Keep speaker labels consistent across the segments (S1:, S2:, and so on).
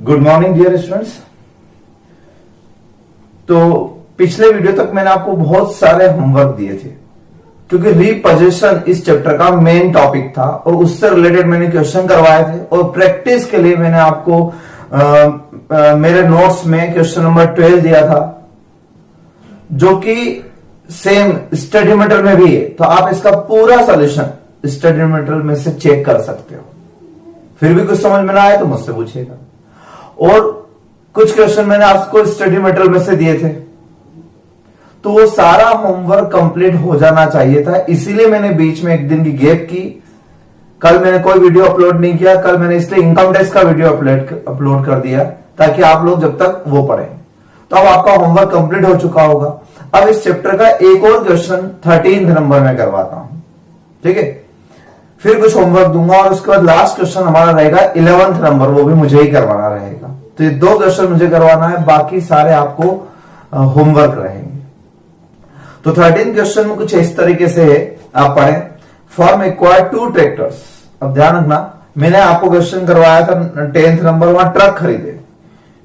S1: Good morning dear students. तो पिछले video तक मैंने आपको बहुत सारे होमवर्क दिए थे क्योंकि रीपोजीशन इस चैप्टर का मेन टॉपिक था और उससे रिलेटेड मैंने क्वेश्चन करवाए थे और प्रैक्टिस के लिए मैंने आपको मेरे नोट्स में क्वेश्चन नंबर 12 दिया था जो कि सेम स्टडी मटेरियल में भी है। तो आप इसका पूरा सॉल्यूशन स्टडी मटेरियल में से चेक कर सकते हो। फिर भी कुछ समझ में ना आए तो मुझसे पूछिएगा। और कुछ क्वेश्चन मैंने आपको स्टडी मटेरियल में से दिए थे तो वो सारा होमवर्क कंप्लीट हो जाना चाहिए था, इसीलिए मैंने बीच में एक दिन की गैप की। कल मैंने कोई वीडियो अपलोड नहीं किया, कल मैंने इसलिए इनकम टैक्स का वीडियो अपलोड कर दिया ताकि आप लोग जब तक वो पढ़ें। तो अब आपका होमवर्क कंप्लीट हो चुका होगा। अब इस चैप्टर का एक और क्वेश्चन 13 नंबर में करवाता हूं, ठीक है। फिर कुछ होमवर्क दूंगा और उसके बाद लास्ट क्वेश्चन हमारा रहेगा 11 नंबर, वो भी मुझे ही करवाना रहेगा। तो ये 2 क्वेश्चन मुझे करवाना है, बाकी सारे आपको होमवर्क रहेंगे। तो 13 क्वेश्चन में कुछ इस तरीके से है, आप पढ़ें। Form acquired 2 tractors. अब ध्यान रखना, मैंने आपको क्वेश्चन करवाया था 10th नंबर, वहां ट्रक खरीदे,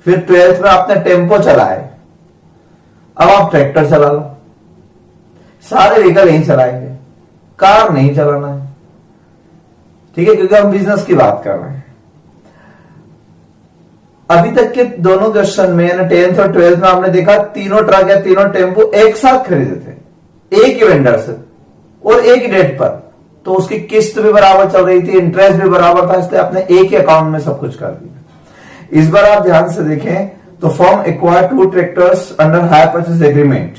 S1: फिर 12th में आपने टेम्पो चलाए, अब आप ट्रैक्टर चला लो। सारे व्हीकल नहीं चलाएंगे, कार नहीं चलाना है, ठीक है, क्योंकि हम बिजनेस की बात कर रहे हैं। अभी तक के दोनों क्वेश्चन में 10th और 12th में आपने देखा तीनों ट्रक या तीनों टेम्पो एक साथ खरीदे थे एक ही वेंडर से और एक ही डेट पर, तो उसकी किस्त भी बराबर चल रही थी, इंटरेस्ट भी बराबर था, इसलिए आपने एक ही अकाउंट में सब कुछ कर दिया। इस बार आप ध्यान से देखें तो form acquire 2 tractors under hire purchase agreement,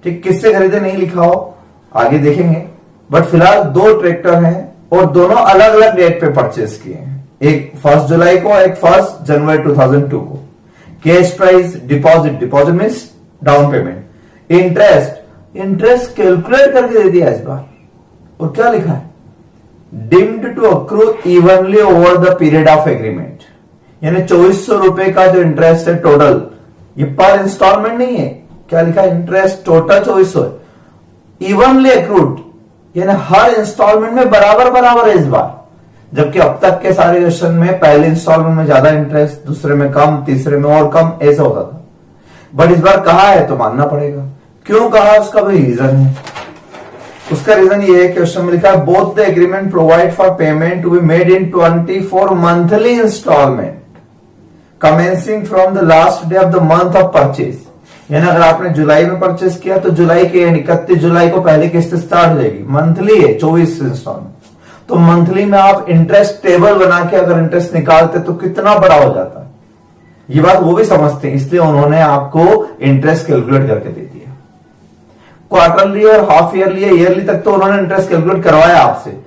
S1: ठीक, किससे खरीदे नहीं लिखा हो, आगे देखेंगे। बट फिलहाल 2 ट्रैक्टर हैं और दोनों अलग अलग डेट पे परचेज किए हैं, एक 1 जुलाई को, एक 1 जनवरी 2002 को। Cash price, deposit means down payment, interest calculate करके दे दिया इस बार। और क्या लिखा है, deemed to accrue evenly over the period of agreement, यानी 2400 रुपए का जो इंटरेस्ट है टोटल, ये पर इंस्टॉलमेंट नहीं है। क्या लिखा है, इंटरेस्ट टोटल 2400 है, इवनली अक्रूड, यानी हर इंस्टॉलमेंट में बराबर बराबर है इस बार। जबकि अब तक के सारे क्वेश्चन में पहले इंस्टॉलमेंट में ज्यादा इंटरेस्ट, दूसरे में कम, तीसरे में और कम, ऐसा होता था। बट इस बार कहा है तो मानना पड़ेगा। क्यों कहा, उसका भी रीजन है। उसका रीजन ये है, क्वेश्चन में लिखा है both the agreement provide for payment to be made in 24 monthly installment commencing from the last day of the month of purchase. यानी अगर आपने जुलाई में परचेज किया तो जुलाई के 31 जुलाई को पहली किस्त स्टार्ट हो जाएगी। मंथली है 24 इंस्टॉलमेंट, तो मंथली में आप इंटरेस्ट टेबल बना के अगर इंटरेस्ट निकालते तो कितना बड़ा हो जाता है, ये बात वो भी समझते हैं, इसलिए उन्होंने आपको इंटरेस्ट कैलकुलेट करके दे दिया। क्वार्टरली और हाफ ईयरली या ईयरली तक तो उन्होंने इंटरेस्ट कैलकुलेट करवाया आपसे,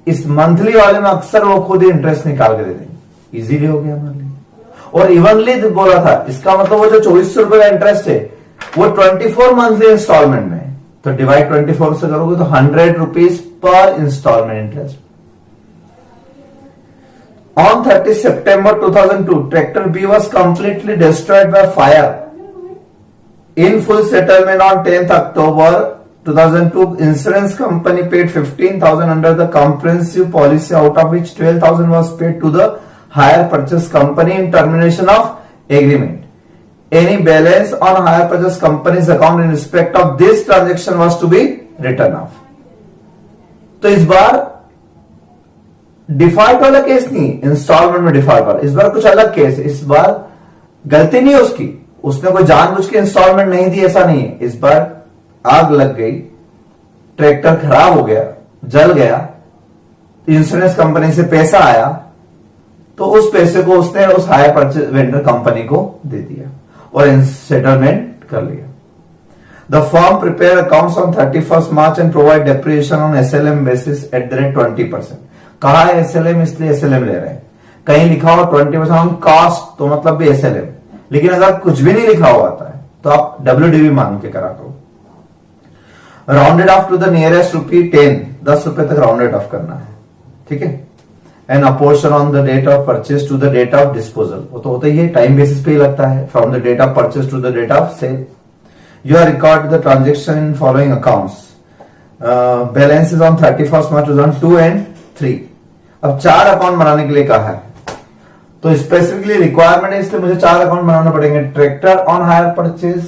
S1: इस मंथली वाले में अक्सर वो खुद ही इंटरेस्ट निकाल के दे देंगे, इजीली हो गया हमारे लिए। और इवनली बोला था, इसका मतलब वो जो 2400 रुपए का इंटरेस्ट है वो 24 मंथली इंस्टॉलमेंट में, तो डिवाइड 24 से करोगे तो 100 रुपीज पर installment interest. On 30 September 2002, tractor B was completely destroyed by fire. In full settlement on 10th October 2002, insurance company paid 15,000 under the comprehensive policy, out of which 12,000 was paid to the hire purchase company in termination of agreement. Any balance on hire purchase company's account in respect of this transaction was to be written off. तो इस बार default वाला case नहीं, instalment में default वाला, इस बार कुछ अलग case है। इस बार गलती नहीं है उसकी, उसने कोई जानबूझ के इंस्टॉलमेंट नहीं दी, ऐसा नहीं है। इस बार आग लग गई, ट्रैक्टर खराब हो गया, जल गया, इंश्योरेंस कंपनी से पैसा आया, तो उस पैसे को उसने उस हायर परचेज वेंडर कंपनी को दे दिया और सेटलमेंट कर लिया। The firm prepare accounts on 31st March and provide depreciation on SLM basis at the rate 20%. कहा है SLM, इसलिए SLM ले रहे हैं। कहीं लिखा हुआ 20% ऑन कॉस्ट, तो मतलब भी SLM, लेकिन अगर कुछ भी नहीं लिखा हुआ है तो आप WDV मान के करा करो। Rounded off to the nearest rupee 10 रुपए तक राउंडेड ऑफ करना है, ठीक है। And apportion on the date of purchase to the date of disposal, वो तो होता ही है, टाइम बेसिस पे ही लगता है, from the date of purchase to the date of sale. You are record the transaction in following accounts. Balances on 31st March 2002 and 3. अब 4 account बनाने के लिए कहा है, तो स्पेसिफिकली रिक्वायरमेंट है, इसलिए मुझे 4 अकाउंट बनाना पड़ेंगे। Tractor on hire purchase,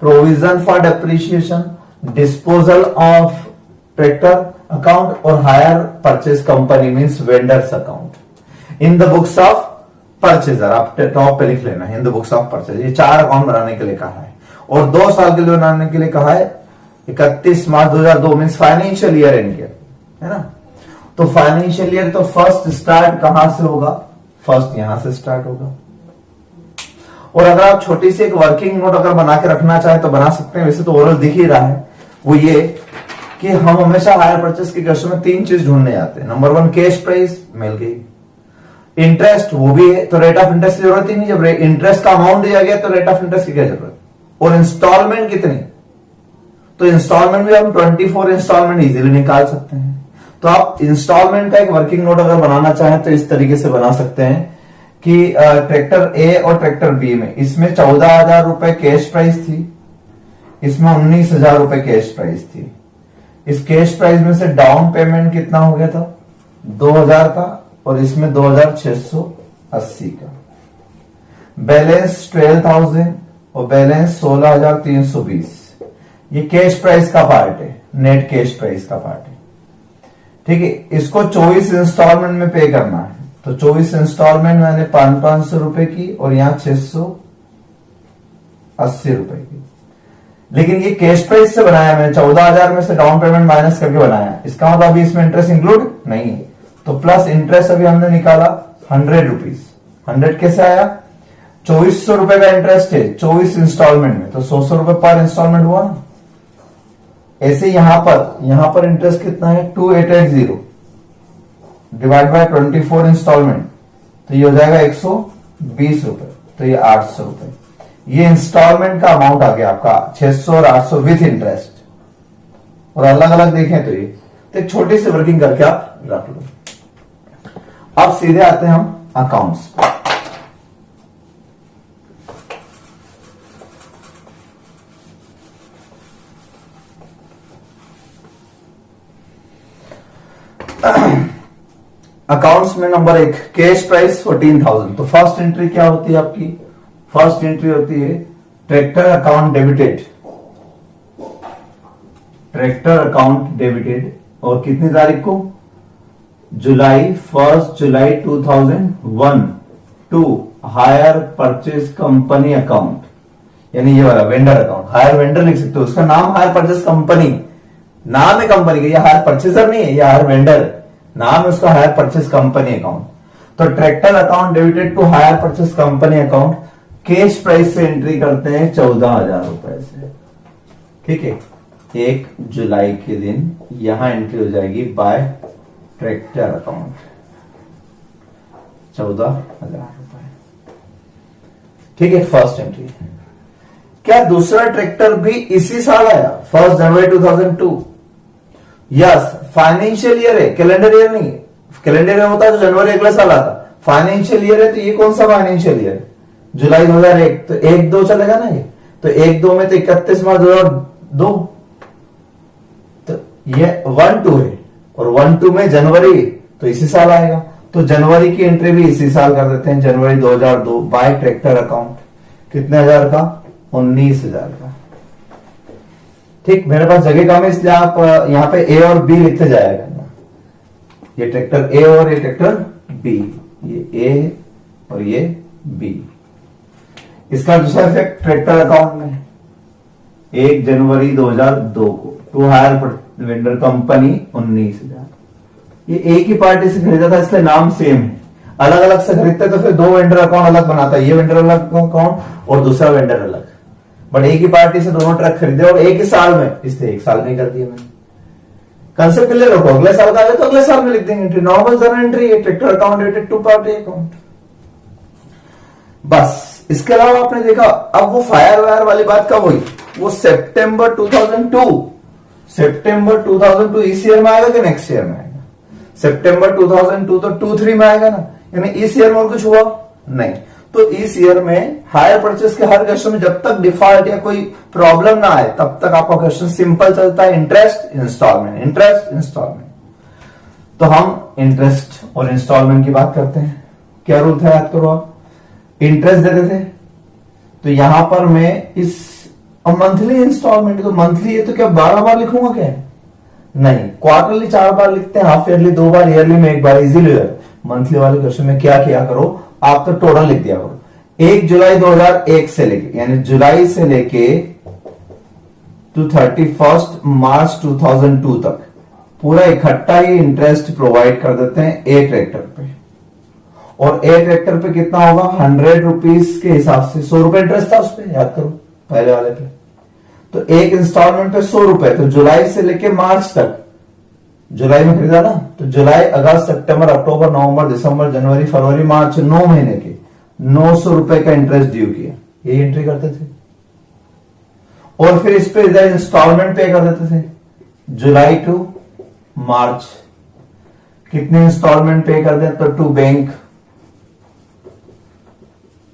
S1: provision for depreciation, disposal of tractor account और hire purchase company means vendors account in the books of purchaser. आप टॉप पे लिख लेना, in the books of purchase. ये 4 अकाउंट बनाने के लिए कहा है और 2 साल के लिए बनाने के लिए कहा है। 31 मार्च 2002 मींस फाइनेंशियल ईयर एंड किया है ना। तो फाइनेंशियल ईयर तो फर्स्ट स्टार्ट कहां से होगा? फर्स्ट यहां से स्टार्ट होगा। और अगर आप छोटी सी एक वर्किंग नोट अगर बना के रखना चाहे तो बना सकते हैं, वैसे तो ओवरऑल दिख ही रहा है। वो ये कि हम हमेशा हायर परचेस के केस में 3 चीज ढूंढने जाते हैं। नंबर 1 कैश प्राइस, मिल गई। इंटरेस्ट वो भी है, तो रेट ऑफ इंटरेस्ट की जरूरत ही नहीं। जब इंटरेस्ट का अमाउंट दिया गया तो रेट ऑफ इंटरेस्ट की क्या जरूरत? और इंस्टॉलमेंट कितनी? तो इंस्टॉलमेंट भी हम 24 इंस्टॉलमेंट इजीली निकाल सकते हैं। तो आप इंस्टॉलमेंट का एक वर्किंग नोट अगर बनाना चाहें तो इस तरीके से बना सकते हैं कि ट्रैक्टर ए और ट्रैक्टर बी में, इसमें 14,000 रुपए कैश प्राइस थी, इसमें 19,000 रुपए कैश प्राइस थी। इस कैश प्राइस में से डाउन पेमेंट कितना हो गया था? 2,000 का, और इसमें 2,680 का। बैलेंस 12,000 और बैलेंस 16,320। ये कैश प्राइस का पार्ट है, नेट कैश प्राइस का पार्ट है। ठीक है, इसको 24 इंस्टॉलमेंट में पे करना है। तो 24 इंस्टॉलमेंट मैंने 500 रुपए की और यहां 680 रुपए की। लेकिन ये कैश प्राइस से बनाया मैंने, 14,000 में से डाउन पेमेंट माइनस करके बनाया। इसका मतलब अभी इसमें इंटरेस्ट इंक्लूड नहीं है। तो प्लस इंटरेस्ट अभी हमने निकाला 100 रुपीज। 100 कैसे आया? 2400 रुपए का इंटरेस्ट है 24 इंस्टॉलमेंट में, तो 100 रुपए पर इंस्टॉलमेंट हुआ ना। ऐसे यहां पर इंटरेस्ट कितना है? 2880 डिवाइड बाय 24 इंस्टॉलमेंट, तो ये हो जाएगा 120 रुपए, तो ये 800 रुपए। ये इंस्टॉलमेंट का अमाउंट आ गया आपका 600 और 800 विथ इंटरेस्ट। और अलग अलग देखें तो ये तो एक छोटी सी वर्किंग करके आप रख लो। अब सीधे आते हैं हम अकाउंट्स पे। अकाउंट्स में नंबर 1 कैश प्राइस 14,000। तो फर्स्ट एंट्री क्या होती है आपकी? फर्स्ट एंट्री होती है tractor account debited. Tractor account debited और कितनी तारीख को? जुलाई 1 जुलाई 2001 to hire purchase company account, यानी ये वाला वेंडर अकाउंट। हायर वेंडर लिख सकते हो, उसका नाम हायर परचेज कंपनी, नाम है कंपनी का। ये हायर परचेजर नहीं है, ये हायर वेंडर नाम है उसका, हायर परचेज कंपनी अकाउंट। तो tractor account debited to hire purchase company account cash price से एंट्री करते हैं 14,000 रुपए से। ठीक है, 1 जुलाई के दिन यहां एंट्री हो जाएगी बाय ट्रैक्टर अकाउंट 14,000 रुपए। ठीक है, फर्स्ट एंट्री। क्या दूसरा ट्रैक्टर भी इसी साल आया? 1 जनवरी 2002? यस, फाइनेंशियल ईयर है, कैलेंडर ईयर नहीं। कैलेंडर ईयर होता तो जनवरी अगले साल आता। फाइनेंशियल ईयर है तो ये कौन सा फाइनेंशियल ईयर? जुलाई 2001। तो 1-2 चलेगा ना ये, तो 1-2 में तो 31 मार्च 2002, तो ये 1-2 है और 1-2 में जनवरी, तो इसी साल आएगा। तो जनवरी की एंट्री भी इसी साल कर देते हैं, जनवरी 2002 बाय ट्रैक्टर अकाउंट। कितने हजार का? 19,000 का। ठीक, मेरे पास जगह कम है इसलिए आप यहां पे ए और बी लिखते जाएगा। ये ट्रैक्टर ए और ये ट्रैक्टर बी, ये ए और ये बी। इसका दूसरा इफेक्ट ट्रैक्टर अकाउंट में 1 जनवरी 2002 को टू हायर वेंडर कंपनी 19,000। ये एक ही पार्टी से खरीदा था इसलिए नाम सेम है। अलग अलग से खरीदते तो फिर 2 वेंडर अकाउंट अलग बनाता है, ये वेंडर अलग अकाउंट और दूसरा वेंडर अलग। बट एक ही पार्टी से दोनों ट्रक खरीदे और एक ही साल में, इसलिए 1 साल में कर दिया मैंने। कंसेप्ट क्लियर रखो, अगले साल का आए तो अगले साल में लिख देंगे एंट्री। नॉर्मल जर्नल एंट्री है, tractor account debited to party account. बस इसके अलावा आपने देखा, अब वो फायर वायर वाली बात कब हुई? वो सितंबर 2002। सितंबर 2002 इस ईयर में आएगा कि नेक्स्ट ईयर में आएगा? सितंबर 2002 तो 2-3 में आएगा ना, यानी इस ईयर में और कुछ हुआ नहीं। तो इस ईयर में हायर परचेस के हर क्वेश्चन में जब तक डिफॉल्ट या कोई प्रॉब्लम ना आए तब तक आपका क्वेश्चन सिंपल चलता है, इंटरेस्ट इंस्टॉलमेंट, इंटरेस्ट इंस्टॉलमेंट। तो हम इंटरेस्ट और इंस्टॉलमेंट की बात करते हैं। क्या रूल था याद करो आप, इंटरेस्ट देते थे। तो यहां पर मैं इस मंथली इंस्टॉलमेंट, तो मंथली है तो क्या 12 बार लिखूंगा क्या? नहीं, क्वार्टरली 4 बार लिखते हैं, हाफ ईयरली 2 बार, ईयरली में 1 बार, इजीली। मंथली वाले क्वेश्चन में क्या किया करो आप, तो टोटल लिख दिया करो 1 जुलाई 2001 से लेके, यानी जुलाई से लेके टू 31 मार्च 2002 तक पूरा इकट्ठा ही इंटरेस्ट प्रोवाइड कर देते हैं ए ट्रैक्टर पे। और ए ट्रैक्टर पे कितना होगा, 100 रुपीज के हिसाब से 100 रुपए इंटरेस्ट था उस पर, याद करो पहले वाले पे। तो एक इंस्टॉलमेंट पे 100 रुपए, तो जुलाई से लेके मार्च तक, जुलाई में खरीदा ना, तो जुलाई अगस्त सितंबर अक्टूबर नवंबर दिसंबर जनवरी फरवरी मार्च 9 महीने के 900 रुपए का इंटरेस्ट ड्यू किया, ये एंट्री करते थे। और फिर इस पे इधर इंस्टॉलमेंट पे कर देते थे, जुलाई टू मार्च कितने इंस्टॉलमेंट पे कर दें, तो टू बैंक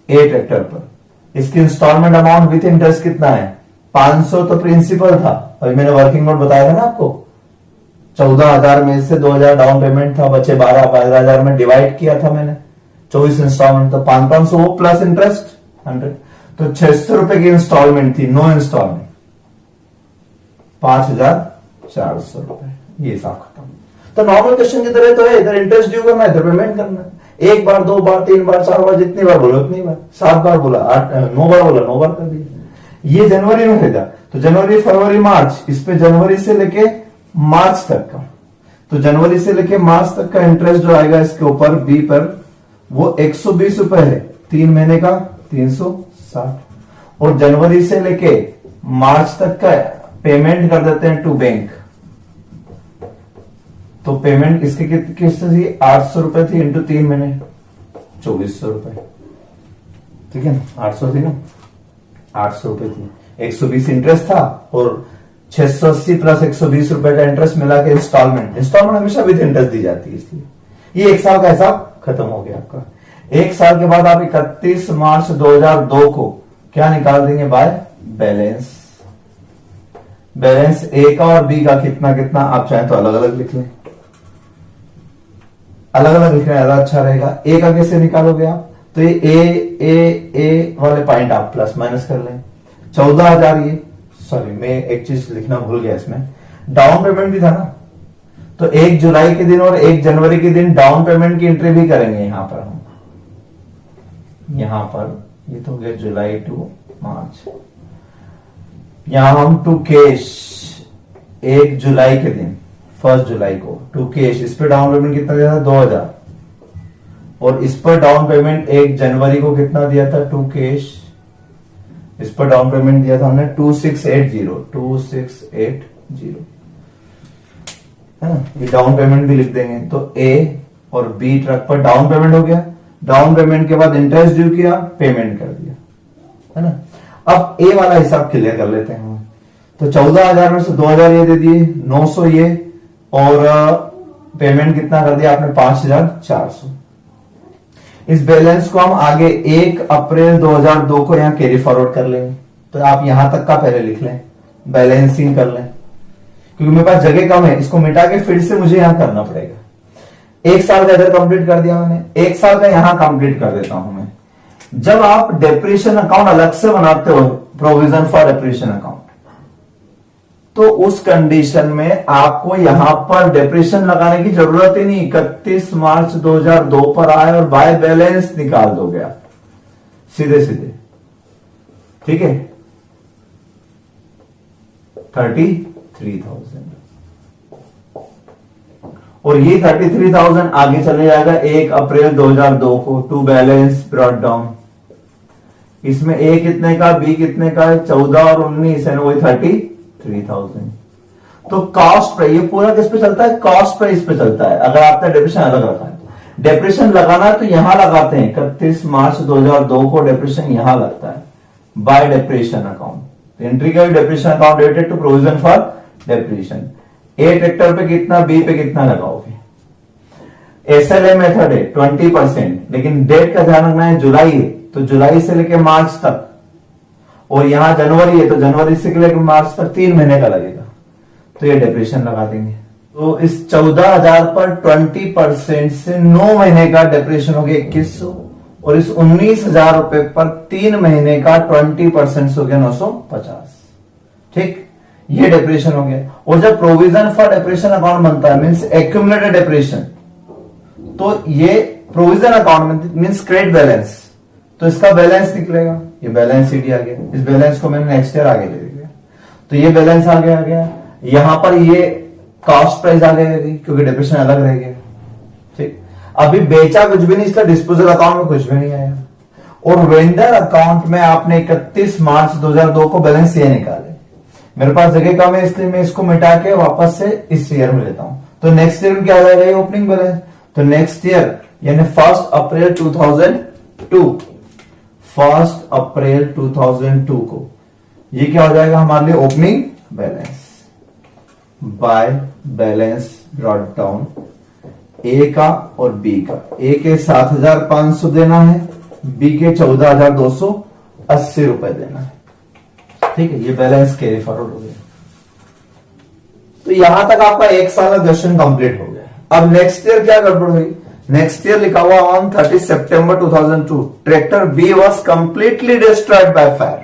S1: ए ट्रैक्टर पर। इसकी इंस्टॉलमेंट अमाउंट विथ इंटरेस्ट कितना है, 500 तो प्रिंसिपल था, अभी मैंने वर्किंग नोट बताया था ना आपको, 14,000 में से 2,000 डाउन पेमेंट था, बचे 12,000 में डिवाइड किया था मैंने, 24 इंस्टॉलमेंट, तो 500 वो प्लस इंटरेस्ट 100, तो 600 रुपए की इंस्टॉलमेंट थी, 9 इंस्टॉलमेंट 5,400 रुपए, ये हिसाब खत्म। तो नॉर्मल क्वेश्चन की तरह तो है, इधर इंटरेस्ट ड्यू करना है, इधर पेमेंट करना है, 1 बार 2 बार 3 बार 4 बार, जितनी बार बोलो उतनी बार, 7 बार बोला 9 बार बोला 9 बार कर दिया। ये जनवरी में खरीदा, तो जनवरी फरवरी मार्च, इस पे जनवरी से लेके मार्च तक का, तो जनवरी से लेके मार्च तक का इंटरेस्ट जो आएगा इसके ऊपर बी पर, वो 120 रुपए है, 3 महीने का 360। और जनवरी से लेके मार्च तक का पेमेंट कर देते हैं टू बैंक, तो पेमेंट इसकी किस्त थी 800 रुपए थी, इंटू 3 महीने 2400 रुपए, ठीक है ना, 800 थी ना, 800 रुपए थी, 120 इंटरेस्ट था और 680 प्लस 120 रुपए का इंटरेस्ट मिला के इंस्टॉलमेंट हमेशा विद इंटरेस्ट दी जाती है, इसलिए ये 1 साल का हिसाब खत्म हो गया आपका। 1 साल के बाद आप 31 मार्च 2002 को क्या निकाल देंगे, बाय बैलेंस। बैलेंस ए का और बी का कितना कितना, आप चाहें तो अलग अलग लिख लें, अलग अलग लिखना ज्यादा अच्छा रहेगा। ए का कैसे निकालोगे आप, तो ये ए वाले पॉइंट आप प्लस माइनस कर लें, 14,000 ये, सॉरी मैं एक चीज लिखना भूल गया इसमें, डाउन पेमेंट भी था ना, तो 1 जुलाई के दिन और 1 जनवरी के दिन डाउन पेमेंट की एंट्री भी करेंगे यहां पर हम, यहां पर ये तो हो गया जुलाई टू मार्च, यहां हम टू कैश 1 जुलाई के दिन 1 जुलाई को टू कैश, इस पे डाउन पेमेंट कितना दिया था 2,000, और इस पर डाउन पेमेंट 1 जनवरी को कितना दिया था टू कैश, इस पर डाउन पेमेंट दिया था हमने 2680 है ना, ये डाउन पेमेंट भी लिख देंगे। तो ए और बी ट्रक पर डाउन पेमेंट हो गया, डाउन पेमेंट के बाद इंटरेस्ट ड्यू किया, पेमेंट कर दिया, है ना। अब ए वाला हिसाब क्लियर कर लेते हैं। तो 14,000 में से 2,000 ये दे दिए, 900 ये, और पेमेंट कितना कर दिया आपने 5,400। इस बैलेंस को हम आगे 1 अप्रैल 2002 को यहां कैरी फॉरवर्ड कर लेंगे, तो आप यहां तक का पहले लिख लें, बैलेंसिंग कर लें, क्योंकि मेरे पास जगह कम है, इसको मिटा के फिर से मुझे यहां करना पड़ेगा। 1 साल का इधर कंप्लीट कर दिया मैंने, 1 साल का यहां कंप्लीट कर देता हूं मैं। जब आप डेप्रिसिएशन अकाउंट अलग से बनाते हो, प्रोविजन फॉर डेप्रिसिएशन अकाउंट, तो उस कंडीशन में आपको यहां पर डेप्रिसिएशन लगाने की जरूरत ही नहीं, 31 मार्च 2002 पर आए और बाय बैलेंस निकाल दोगे आप सीधे सीधे, ठीक है, 33,000, और ये 33,000 आगे चले जाएगा 1 अप्रैल 2002 को टू बैलेंस ब्रॉट डाउन। इसमें ए कितने का, बी कितने का है, 14 और 19 है ना, वही 33,000। तो कॉस्ट प्राइस, ये पूरा किस पे चलता है, कॉस्ट प्राइस पे चलता है। अगर आपका डेप्रिसिएशन अलग रखा है, डेप्रिसिएशन लगाना है तो यहां लगाते हैं, 31 मार्च 2002 को डेप्रिसिएशन यहां लगता है बाय डेप्रिसिएशन अकाउंट। एंट्री का depreciation account related to provision for depreciation. A tractor पे कितना, बी पे कितना लगाओगे। एसएलए मेथड है 20%, लेकिन डेट का ध्यान रखना है, जुलाई है तो जुलाई से लेकर मार्च तक, और यहां जनवरी है तो जनवरी से लेकर मार्च तक 3 महीने का लगेगा, तो ये डेप्रिसिएशन लगा देंगे। तो इस 14,000 पर 20% से 9 महीने का डिप्रेशन हो गया 2100, और इस 19,000 रुपए पर 3 महीने का 20% हो गया 950। ठीक, ये डिप्रेशन हो गया। और जब प्रोविजन फॉर डिप्रेशन अकाउंट बनता है मीन्स एक्यूमुलेटेड डिप्रेशन, तो ये provision account means credit balance, तो इसका बैलेंस निकलेगा। ये बैलेंस शीट आ गया, इस बैलेंस को मैंने नेक्स्ट ईयर आगे ले लिया, तो ये बैलेंस आ गया। यहां पर ये कॉस्ट प्राइस आ गया क्योंकि डिप्रेशन अलग रह गया। ठीक, अभी बेचा कुछ भी नहीं, इसका डिस्पोजल अकाउंट में कुछ भी नहीं आया। और वेंडर अकाउंट में आपने 31 मार्च 2002 को बैलेंस ये निकाले। मेरे पास जगह कम है इसलिए मैं इसको मिटा के वापस से इस ईयर में लेता हूं। तो नेक्स्ट ईयर में क्या आ जाएगा, ये ओपनिंग बैलेंस। तो नेक्स्ट ईयर यानी 1 अप्रैल 2002, 1 अप्रैल 2002 को ये क्या हो जाएगा हमारे लिए, opening balance by balance brought down A का और बी का। ए के 7,500 देना है, बी के 14,280 रुपए देना है। ठीक है, ये बैलेंस कैरी फॉरवर्ड हो गया। तो यहां तक आपका 1 साल का क्वेश्चन कंप्लीट हो गया। अब नेक्स्ट ईयर क्या गड़बड़ हुई, नेक्स्ट ईयर लिखा हुआ ऑन 30 सितंबर 2002 tractor B was completely destroyed by fire.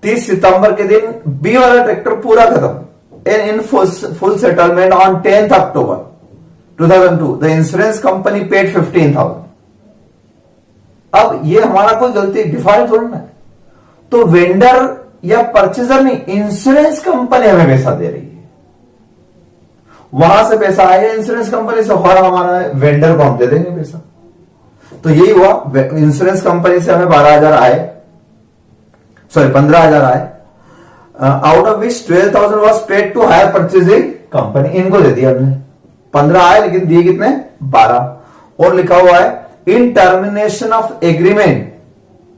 S1: 30 सितंबर के दिन बी वाला ट्रैक्टर पूरा खत्म। In full settlement on 10th October 2002 the insurance company paid 15,000। अब ये हमारा कोई गलती डिफॉल्ट थोड़ा ना है, तो वेंडर या परचेजर नहीं, इंश्योरेंस कंपनी हमें पैसा दे रही है। वहां से पैसा आएगा इंश्योरेंस कंपनी से, और हमारा वेंडर को हम दे देंगे पैसा। तो यही हुआ, इंश्योरेंस कंपनी से हमें 12,000 आए, सॉरी 15,000 आए, out of which 12,000 was paid to hire purchasing company. इनको दे दिया हमने, 15 आए लेकिन दिए कितने, 12। और लिखा हुआ है in termination of agreement,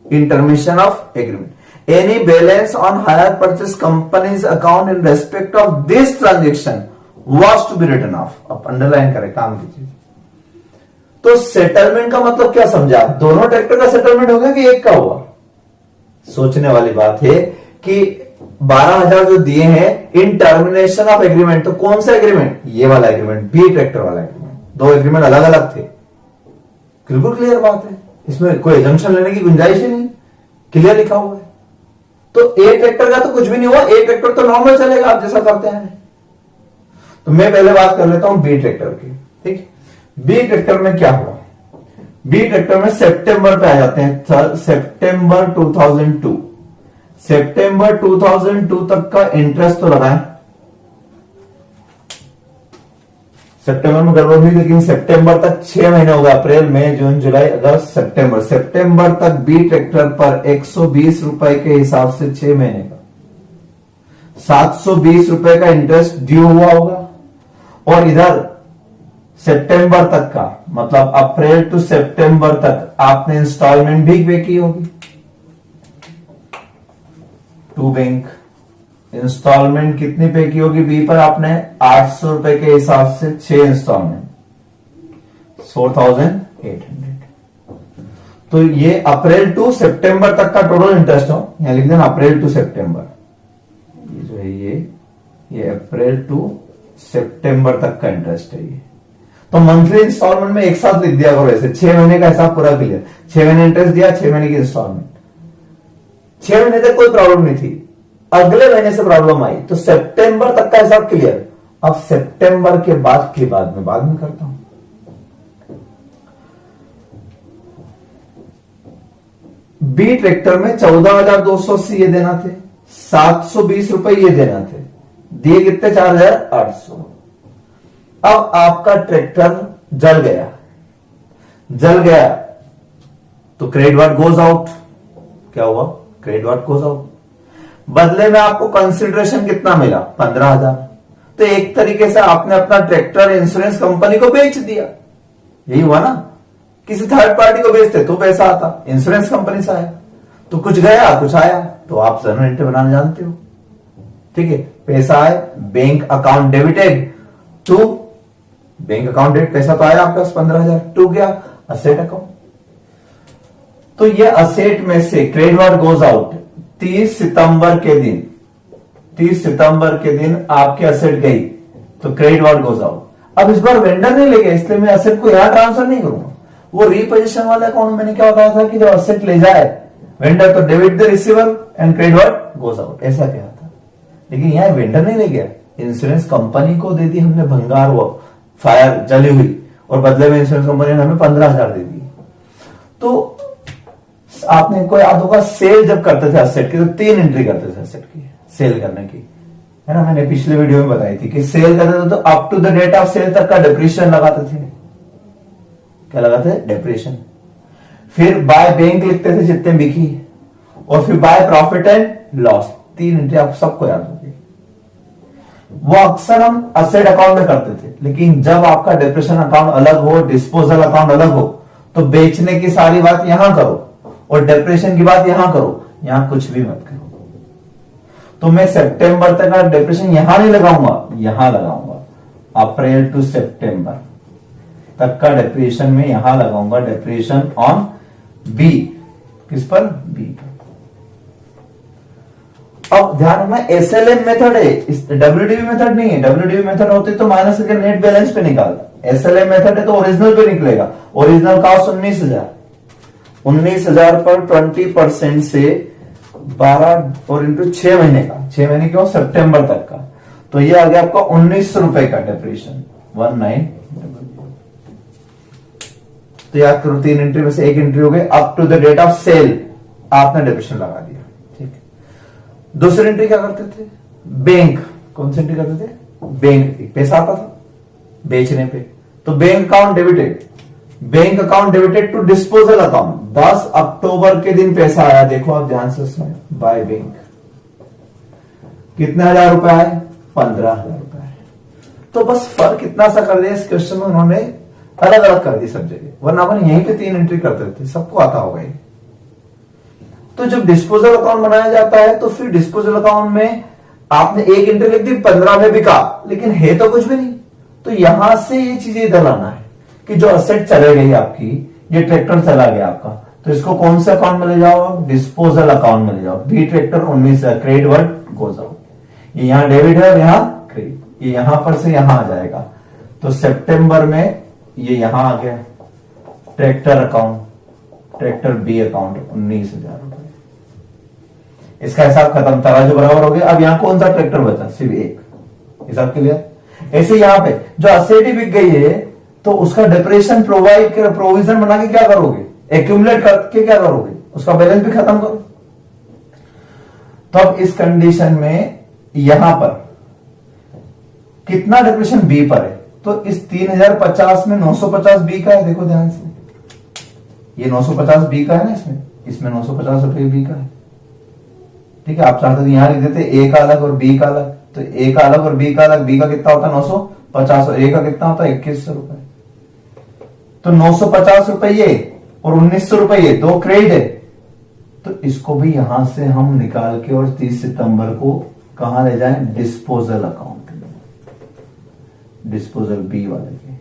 S1: in termination of agreement any balance on hire purchase companies account in respect of this transaction was to be written off. अब अंडरलाइन करें, काम कीजिए। तो सेटलमेंट का मतलब क्या समझा, दोनों ट्रैक्टर का सेटलमेंट हो गया कि एक का हुआ। सोचने वाली बात है कि 12,000 जो दिए हैं इन टर्मिनेशन ऑफ एग्रीमेंट, तो कौन सा एग्रीमेंट, ये वाला एग्रीमेंट, बी ट्रैक्टर वाला एग्रीमेंट। दो एग्रीमेंट अलग अलग थे, बिल्कुल क्लियर बात है, इसमें कोई एजम्पशन लेने की गुंजाइश ही नहीं, क्लियर लिखा हुआ है। तो ए ट्रैक्टर का तो कुछ भी नहीं हुआ, ए ट्रैक्टर तो नॉर्मल चलेगा, आप जैसा करते हैं। तो मैं पहले बात कर लेता हूं बी ट्रैक्टर की। ठीक, बी ट्रैक्टर में क्या हुआ, बी ट्रैक्टर में सितंबर पे आ जाते हैं, सितंबर 2002, सितंबर 2002 तक का इंटरेस्ट तो लगा है। सितंबर में गड़बड़ हुई लेकिन सितंबर तक 6 महीने हो गए, अप्रैल मई जून जुलाई अगस्त सितंबर, सितंबर तक बी ट्रैक्टर पर 120 रुपए के हिसाब से 6 महीने का 720 रुपए का इंटरेस्ट ड्यू हुआ होगा। और इधर सितंबर तक का मतलब अप्रैल टू सितंबर तक आपने इंस्टॉलमेंट भी पे की होगी, टू बैंक इंस्टॉलमेंट कितनी पे की होगी बी पर आपने, 800 रुपए के हिसाब से 6 इंस्टॉलमेंट 4,800। तो ये अप्रैल टू सितंबर तक का टोटल इंटरेस्ट हो, यहां लिख देना अप्रैल टू सितंबर, ये जो है ये अप्रैल टू सितंबर तक का इंटरेस्ट है ये। तो मंथली इंस्टॉलमेंट में एक साथ लिख दिया करो ऐसे, 6 महीने का हिसाब पूरा क्लियर, 6 महीने इंटरेस्ट दिया, 6 महीने की इंस्टॉलमेंट। 6 महीने तक कोई प्रॉब्लम नहीं थी, अगले महीने से प्रॉब्लम आई तो सितंबर तक का हिसाब क्लियर। अब सितंबर के बाद की बात में बाद में करता हूं। बी ट्रैक्टर में 14,280 ये देना थे, 720 रुपए ये देना थे, दिए कितने, 4,800। अब आपका ट्रैक्टर जल गया तो क्रेडिट वार्ड गोज आउट। क्या हुआ, क्रेडिट वार्ड गोज आउट। बदले में आपको कंसिडरेशन कितना मिला, 15,000। तो एक तरीके से आपने अपना ट्रैक्टर इंश्योरेंस कंपनी को बेच दिया, यही हुआ ना। किसी थर्ड पार्टी को बेचते तो पैसा आता, इंश्योरेंस कंपनी से आया, तो कुछ गया कुछ आया, तो आप जर्नल एंट्री बनाना जानते हो। ठीक है, पैसा आए, bank account debited to bank account debit, पैसा तो आया आपके पास 15,000, टू गया असेट अकाउंट। तो ये असेट में से क्रेडिट वार्ड गोज आउट 30 सितंबर के दिन, 30 सितंबर के दिन आपके असेट गई तो क्रेडिट व्हाट गोज आउट। अब इस बार वेंडर नहीं ले गया, इसलिए मैं एसेट को यहां ट्रांसफर नहीं करूंगा। वो रीपोजिशन वाले अकाउंट मैंने क्या बताया था कि जब एसेट ले जाए वेंडर तो debit the receiver and credit what goes out, ऐसा क्या था। लेकिन यहां वेंडर नहीं ले गया, इंश्योरेंस कंपनी को दे दी हमने भंगार, वो फायर जली हुई, और बदले में इंश्योरेंस कंपनी ने हमें 15,000 दे दी। तो आपने कोई याद होगा सेल जब करते थे एसेट की तो 3 एंट्री करते थे एसेट की, सेल करने की, है ना। मैंने पिछले वीडियो में बताई थी कि सेल करते थे तो up to the date of sale तक का डिप्रेशन लगाते थे। क्या लगाते थे? डिप्रेशन। फिर बाय बैंक लिखते थे जितने बिकी, और फिर by profit and loss. 3 entry आप सबको याद होगी। वो अक्सर हम असेट अकाउंट में करते थे, लेकिन जब आपका डिप्रेशन अकाउंट अलग हो, डिस्पोजल अकाउंट अलग हो, तो बेचने की सारी बात यहां करो और डिप्रेशन की बात यहां करो, यहां कुछ भी मत करो। तो मैं सितंबर तक का डिप्रेशन यहां नहीं लगाऊंगा, यहां लगाऊंगा। अप्रैल टू सितंबर तक का डिप्रेशन में यहां लगाऊंगा, डिप्रेशन ऑन बी। किस पर? बी पर। अब ध्यान रखना एसएलएम मेथड है, डब्ल्यूडीबी मेथड नहीं है। डब्ल्यूडीबी मेथड होती तो माइनस करके नेट बैलेंस पे निकालता। एसएलएम मेथड है तो ओरिजिनल पे निकलेगा। ओरिजिनल कॉस्ट 19,000 पर 20% से 12 और इंटू 6 महीने का, 6 महीने क्यों? सितंबर तक का। तो ये आ गया आपका 1900 रुपए का डिप्रेशन 19। तो याद करो 3 एंट्री में से एक एंट्री हो गई up to the date of sale, आपने डिप्रेशन लगा दिया। ठीक है। दूसरी एंट्री क्या करते थे? बैंक। कौन सी एंट्री करते थे? बैंक। पैसा आता था बेचने पे, तो bank account debited, bank account debited to disposal account. 10 अक्टूबर के दिन पैसा आया, देखो आप ध्यान से उसमें, बाय बैंक। कितने हजार रुपए आए? 15,000 रुपए आए। तो बस फर्क इतना सा कर दिया इस क्वेश्चन में, उन्होंने अलग अलग कर दी सब जगह, वरना अपन यहीं पे 3 एंट्री करते थे, सबको आता होगा ये। तो जब डिस्पोजल अकाउंट बनाया जाता है तो फिर डिस्पोजल अकाउंट में आपने एक एंट्री लिख दी 15 में बिका, लेकिन है तो कुछ भी नहीं। तो यहां से ये चीजें इधर लाना है कि जो असेट चले गई आपकी, ये ट्रैक्टर चला गया आपका, तो इसको कौन से अकाउंट में ले जाओ? डिस्पोजल अकाउंट में ले जाओ। B tractor 19,000, credit word goes out. ये यहां डेबिट है और यहां क्रेडिट, ये यहां पर से यहां आ जाएगा। तो सितंबर में ये यहां आ गया tractor account, tractor B account 19,000 रुपए। इसका हिसाब खत्म, तराजू बराबर हो गया। अब यहां कौन सा ट्रैक्टर बचा? सिर्फ एक। हिसाब क्लियर? ऐसे यहां पे जो असेट ही बिक गई है तो उसका डिप्रेशन प्रोविजन बना के क्या करोगे? एक्यूमुलेट करके क्या करोगे? उसका बैलेंस भी खत्म करो। तो अब इस कंडीशन में यहां पर कितना डिप्रेशन बी पर है, तो इस 3050 में 950 बी का है। देखो ध्यान से, ये 950 बी का है ना, इसमें 950 रुपए बी का है। ठीक है, आप चाहते थे यहां लिख देते ए का अलग और बी का अलग, तो ए का अलग और बी का अलग। बी का कितना होता है? 950, और ए का कितना होता है? 2100 रुपए। तो 950 रुपए ये और 1900 रुपए ये, दो क्रेडिट है। तो इसको भी यहां से हम निकाल के और 30 सितंबर को कहां ले जाएं? डिस्पोजल अकाउंट में, डिस्पोजल बी वाले के।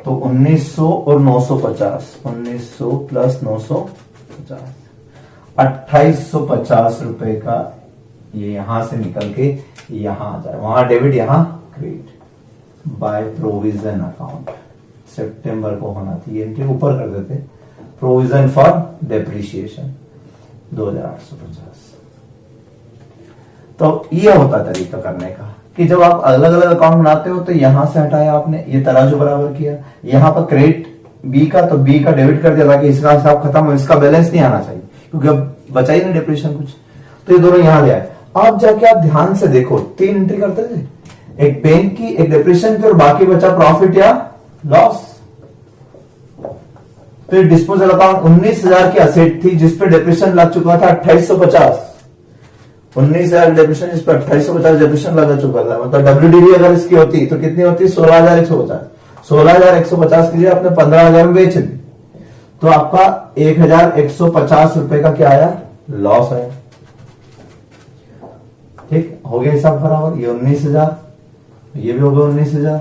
S1: तो 1900 और 950, 1900 प्लस 950, 2850 रुपए का ये यहां से निकल के यहां आ जाए। वहां डेबिट, यहां क्रेडिट, बाय प्रोविजन अकाउंट। सितंबर को होना थी एंट्री, ऊपर कर देते प्रोविजन फॉर डेप्रिसिएशन 2850। तो ये होता तरीका करने का कि जब आप अलग अलग अकाउंट बनाते हो तो यहां से हटाया आपने, ये तराजू बराबर किया, यहां पर क्रेडिट बी का, तो बी का डेबिट कर दिया ताकि इसका हिसाब खत्म हो, इसका बैलेंस नहीं आना चाहिए क्योंकि अब बचा ही नहीं डिप्रेशन कुछ। तो ये दोनों यहां ले आए। अब जाके आप ध्यान से देखो, 3 एंट्री करते थे, एक बैंक की, एक डिप्रेशन की, और बाकी बचा प्रॉफिट या लॉस। तो डिस्पोजल अकाउंट 19,000 की असेट थी जिसपे डिप्रेशन लग चुका था 2850। 19,000 डिप्रेशन, जिस पर 2850 डिप्रेशन लगा चुका था। मतलब डब्ल्यूडीबी अगर इसकी होती तो कितनी होती? 16,150। 16,150 के लिए आपने 15,000 में बेच दी, तो आपका 1,150 रुपए का क्या आया? लॉस आया। ठीक हो गया हिसाब बराबर। ये 19,000, ये भी हो गया 19,000।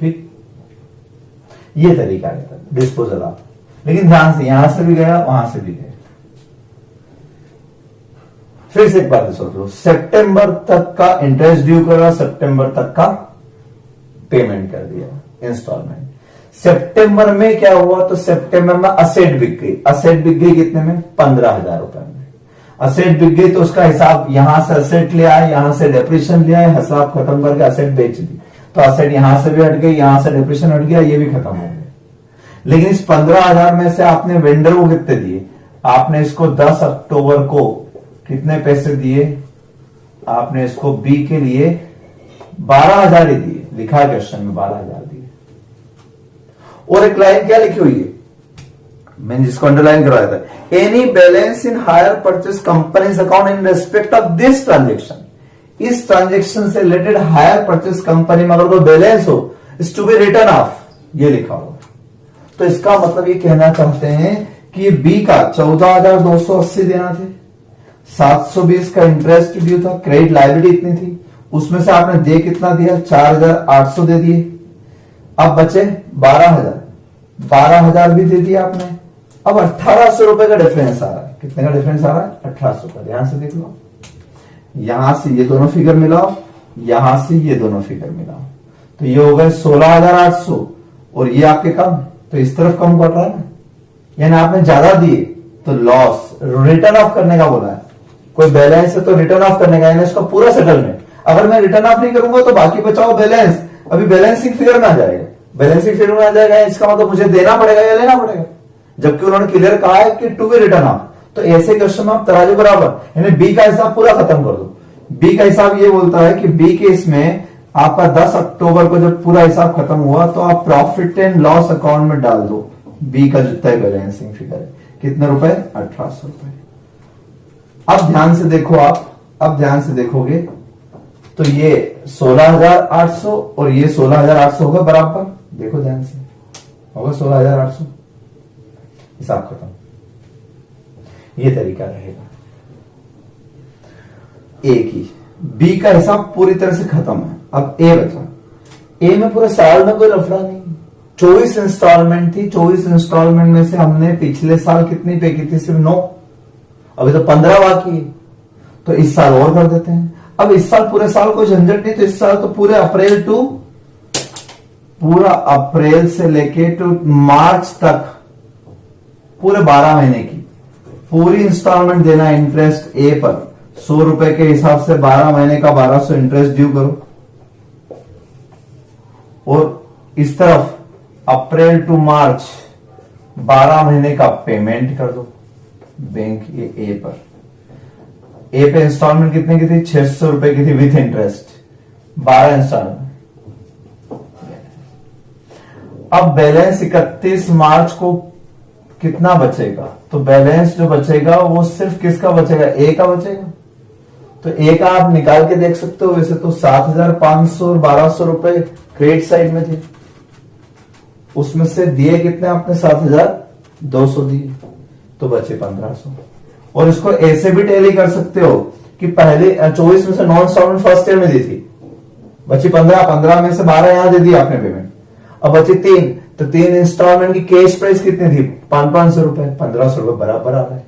S1: ठीक, ये तरीका है डिस्पोजल ऑफ। लेकिन ध्यान से, यहां से भी गया, वहां से भी गया। फिर से एक बात सोच लो, सितंबर तक का इंटरेस्ट ड्यू करा, सितंबर तक का पेमेंट कर दिया इंस्टॉलमेंट। सितंबर में क्या हुआ, तो सितंबर में असेट बिक गई। असेट बिक गई कितने में, 15,000 रुपए में। असेट बिक गई तो उसका हिसाब, यहां से असेट ले आए, यहां से डेप्रिसिएशन ले आए, हिसाब खत्म करके असेट बेच दी, तो असेट यहां से भी हट गई, यहां से डेप्रिसिएशन हट गया, ये भी खत्म हो गया। लेकिन इस 15,000 में से आपने वेंडर को कितने दिए, आपने इसको 10 अक्टूबर को कितने पैसे दिए, आपने इसको बी के लिए 12,000 ही दिए, लिखा है क्वेश्चन में 12,000 दिए। और एक लाइन क्या लिखी हुई है, मैंने जिसको अंडरलाइन करवाया था, any balance in hire purchase companies account in respect of this transaction. इस ट्रांजेक्शन से रिलेटेड हायर परचेस कंपनी में अगर कोई बैलेंस हो, is to be return of, ये लिखा हुआ। तो इसका मतलब ये कहना चाहते हैं कि बी का 14,280 देना थे, 720 का इंटरेस्ट ड्यू था, क्रेडिट लायबिलिटी इतनी थी, उसमें से आपने दे कितना दिया, 4,800 दे दिए। अब बचे 12,000, 12,000 भी दे दिया आपने। अब 1,800 रुपए का डिफरेंस आ रहा है। कितने का डिफरेंस आ रहा है, 1,800 का। ध्यान से देख लो, यहां से ये दोनों फिगर मिलाओ, यहां से ये दोनों फिगर मिलाओ, तो ये हो गए 16,800 और ये आपके कम, तो इस तरफ कम पड़ रहा है ना, यानी आपने ज्यादा दिए तो लॉस, रिटर्न ऑफ करने का बोला है। कोई बैलेंस है तो रिटर्न ऑफ करने का, यानी इसका पूरा सेटलमेंट। अगर मैं रिटर्न ऑफ नहीं करूंगा तो बाकी बचाओ बैलेंस अभी बैलेंसिंग फिगर में आ जाएगा, बैलेंसिंग फिगर में आ जाएगा, इसका मतलब मुझे देना पड़ेगा या लेना पड़ेगा, जबकि उन्होंने क्लियर कहा है कि टू बी रिटर्न ऑफ। तो ऐसे क्वेश्चन में आप तराजू बराबर, यानी बी का हिसाब पूरा खत्म कर दो। बी का हिसाब ये बोलता है कि बी के इसमें आपका 10 अक्टूबर को जब पूरा हिसाब खत्म हुआ तो आप प्रॉफिट एंड लॉस अकाउंट में डाल दो बी का जितना बैलेंसिंग फिगर है, कितने रुपए, 1,800 रुपए। अब ध्यान से देखो आप, अब ध्यान से देखोगे तो ये 16,800 और ये 16,800 होगा बराबर, देखो ध्यान से, होगा 16,800, हिसाब खत्म। ये तरीका रहेगा ए की। बी का हिसाब पूरी तरह से खत्म है, अब ए बचा। ए में पूरे साल में कोई लफड़ा नहीं, 24 इंस्टॉलमेंट थी, 24 इंस्टॉलमेंट में से हमने पिछले साल कितनी पे की थी, सिर्फ 9, अभी तो 15 बाकी है, तो इस साल और कर देते हैं। अब इस साल पूरे साल कोई झंझट नहीं, तो इस साल तो पूरे अप्रैल टू, पूरा अप्रैल से लेके टू मार्च तक पूरे 12 महीने की पूरी इंस्टॉलमेंट देना है। इंटरेस्ट ए पर 100 रुपए के हिसाब से 12 महीने का 1,200 इंटरेस्ट ड्यू करो, और इस तरफ अप्रैल टू मार्च 12 महीने का पेमेंट कर दो बैंक ए पर। ए पे इंस्टॉलमेंट कितने की थी, 600 रुपए की थी विथ इंटरेस्ट, 12 इंस्टॉलमेंट। अब बैलेंस 31 मार्च को कितना बचेगा, तो बैलेंस जो बचेगा वो सिर्फ किसका बचेगा, ए का बचेगा। तो ए का आप निकाल के देख सकते हो, वैसे तो 7,500 और 1,200 रुपए क्रेडिट साइड में थे, उसमें से दिए कितने आपने, 7,200 दिए, तो बचे 1,500। और इसको ऐसे भी टैली कर सकते हो कि पहले 24 में से 9 इंस्टॉलमेंट फर्स्ट ईयर में दी थी, बची 15 में से 12 यहां दे दी आपने पेमेंट, अब बची 3, तो 3 इंस्टॉलमेंट की कैश प्राइस कितनी थी, 500 रुपए, 1,500 रुपए बराबर आ रहा है।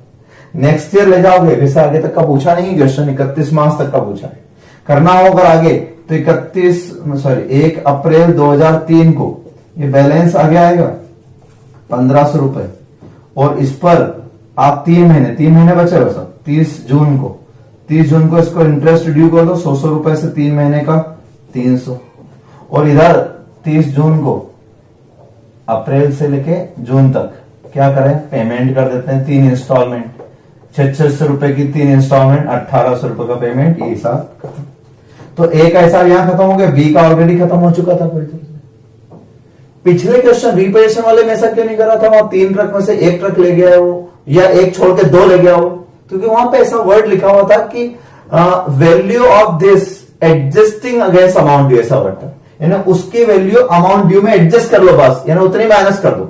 S1: नेक्स्ट ईयर ले जाओगे, वैसे आगे तक का पूछा नहीं क्वेश्चन, 31 मार्च तक का पूछा है, करना होगा आगे तो 1 अप्रैल 2003 को ये बैलेंस आगे आएगा 1,500 रुपए, और इस पर आप 3 महीने बचे हो सब, 30 जून को इसको इंटरेस्ट ड्यू कर दो 100 रुपए से, 3 महीने का 300, और इधर 30 जून को अप्रैल से लेके जून तक क्या करें, पेमेंट कर देते हैं 3 इंस्टॉलमेंट, 600 रुपए की 3 इंस्टॉलमेंट, 1,800 रुपए का पेमेंट, ये हिसाब खत्म। तो ए का हिसाब यहां खत्म हो गया, बी का ऑलरेडी खत्म हो चुका था। पिछले क्वेश्चन रिपेयरेशन वाले में ऐसा क्यों नहीं करा था, वहां 3 ट्रक में से 1 ट्रक ले गया हो, या 1 छोड़ के 2 ले गया हो, क्योंकि वहां पे ऐसा वर्ड लिखा हुआ था कि value of this adjusting against amount due, ऐसा वर्ड था, यानी उसकी वैल्यू अमाउंट ड्यू में एडजस्ट कर लो बस, यानी उतनी माइनस कर दो,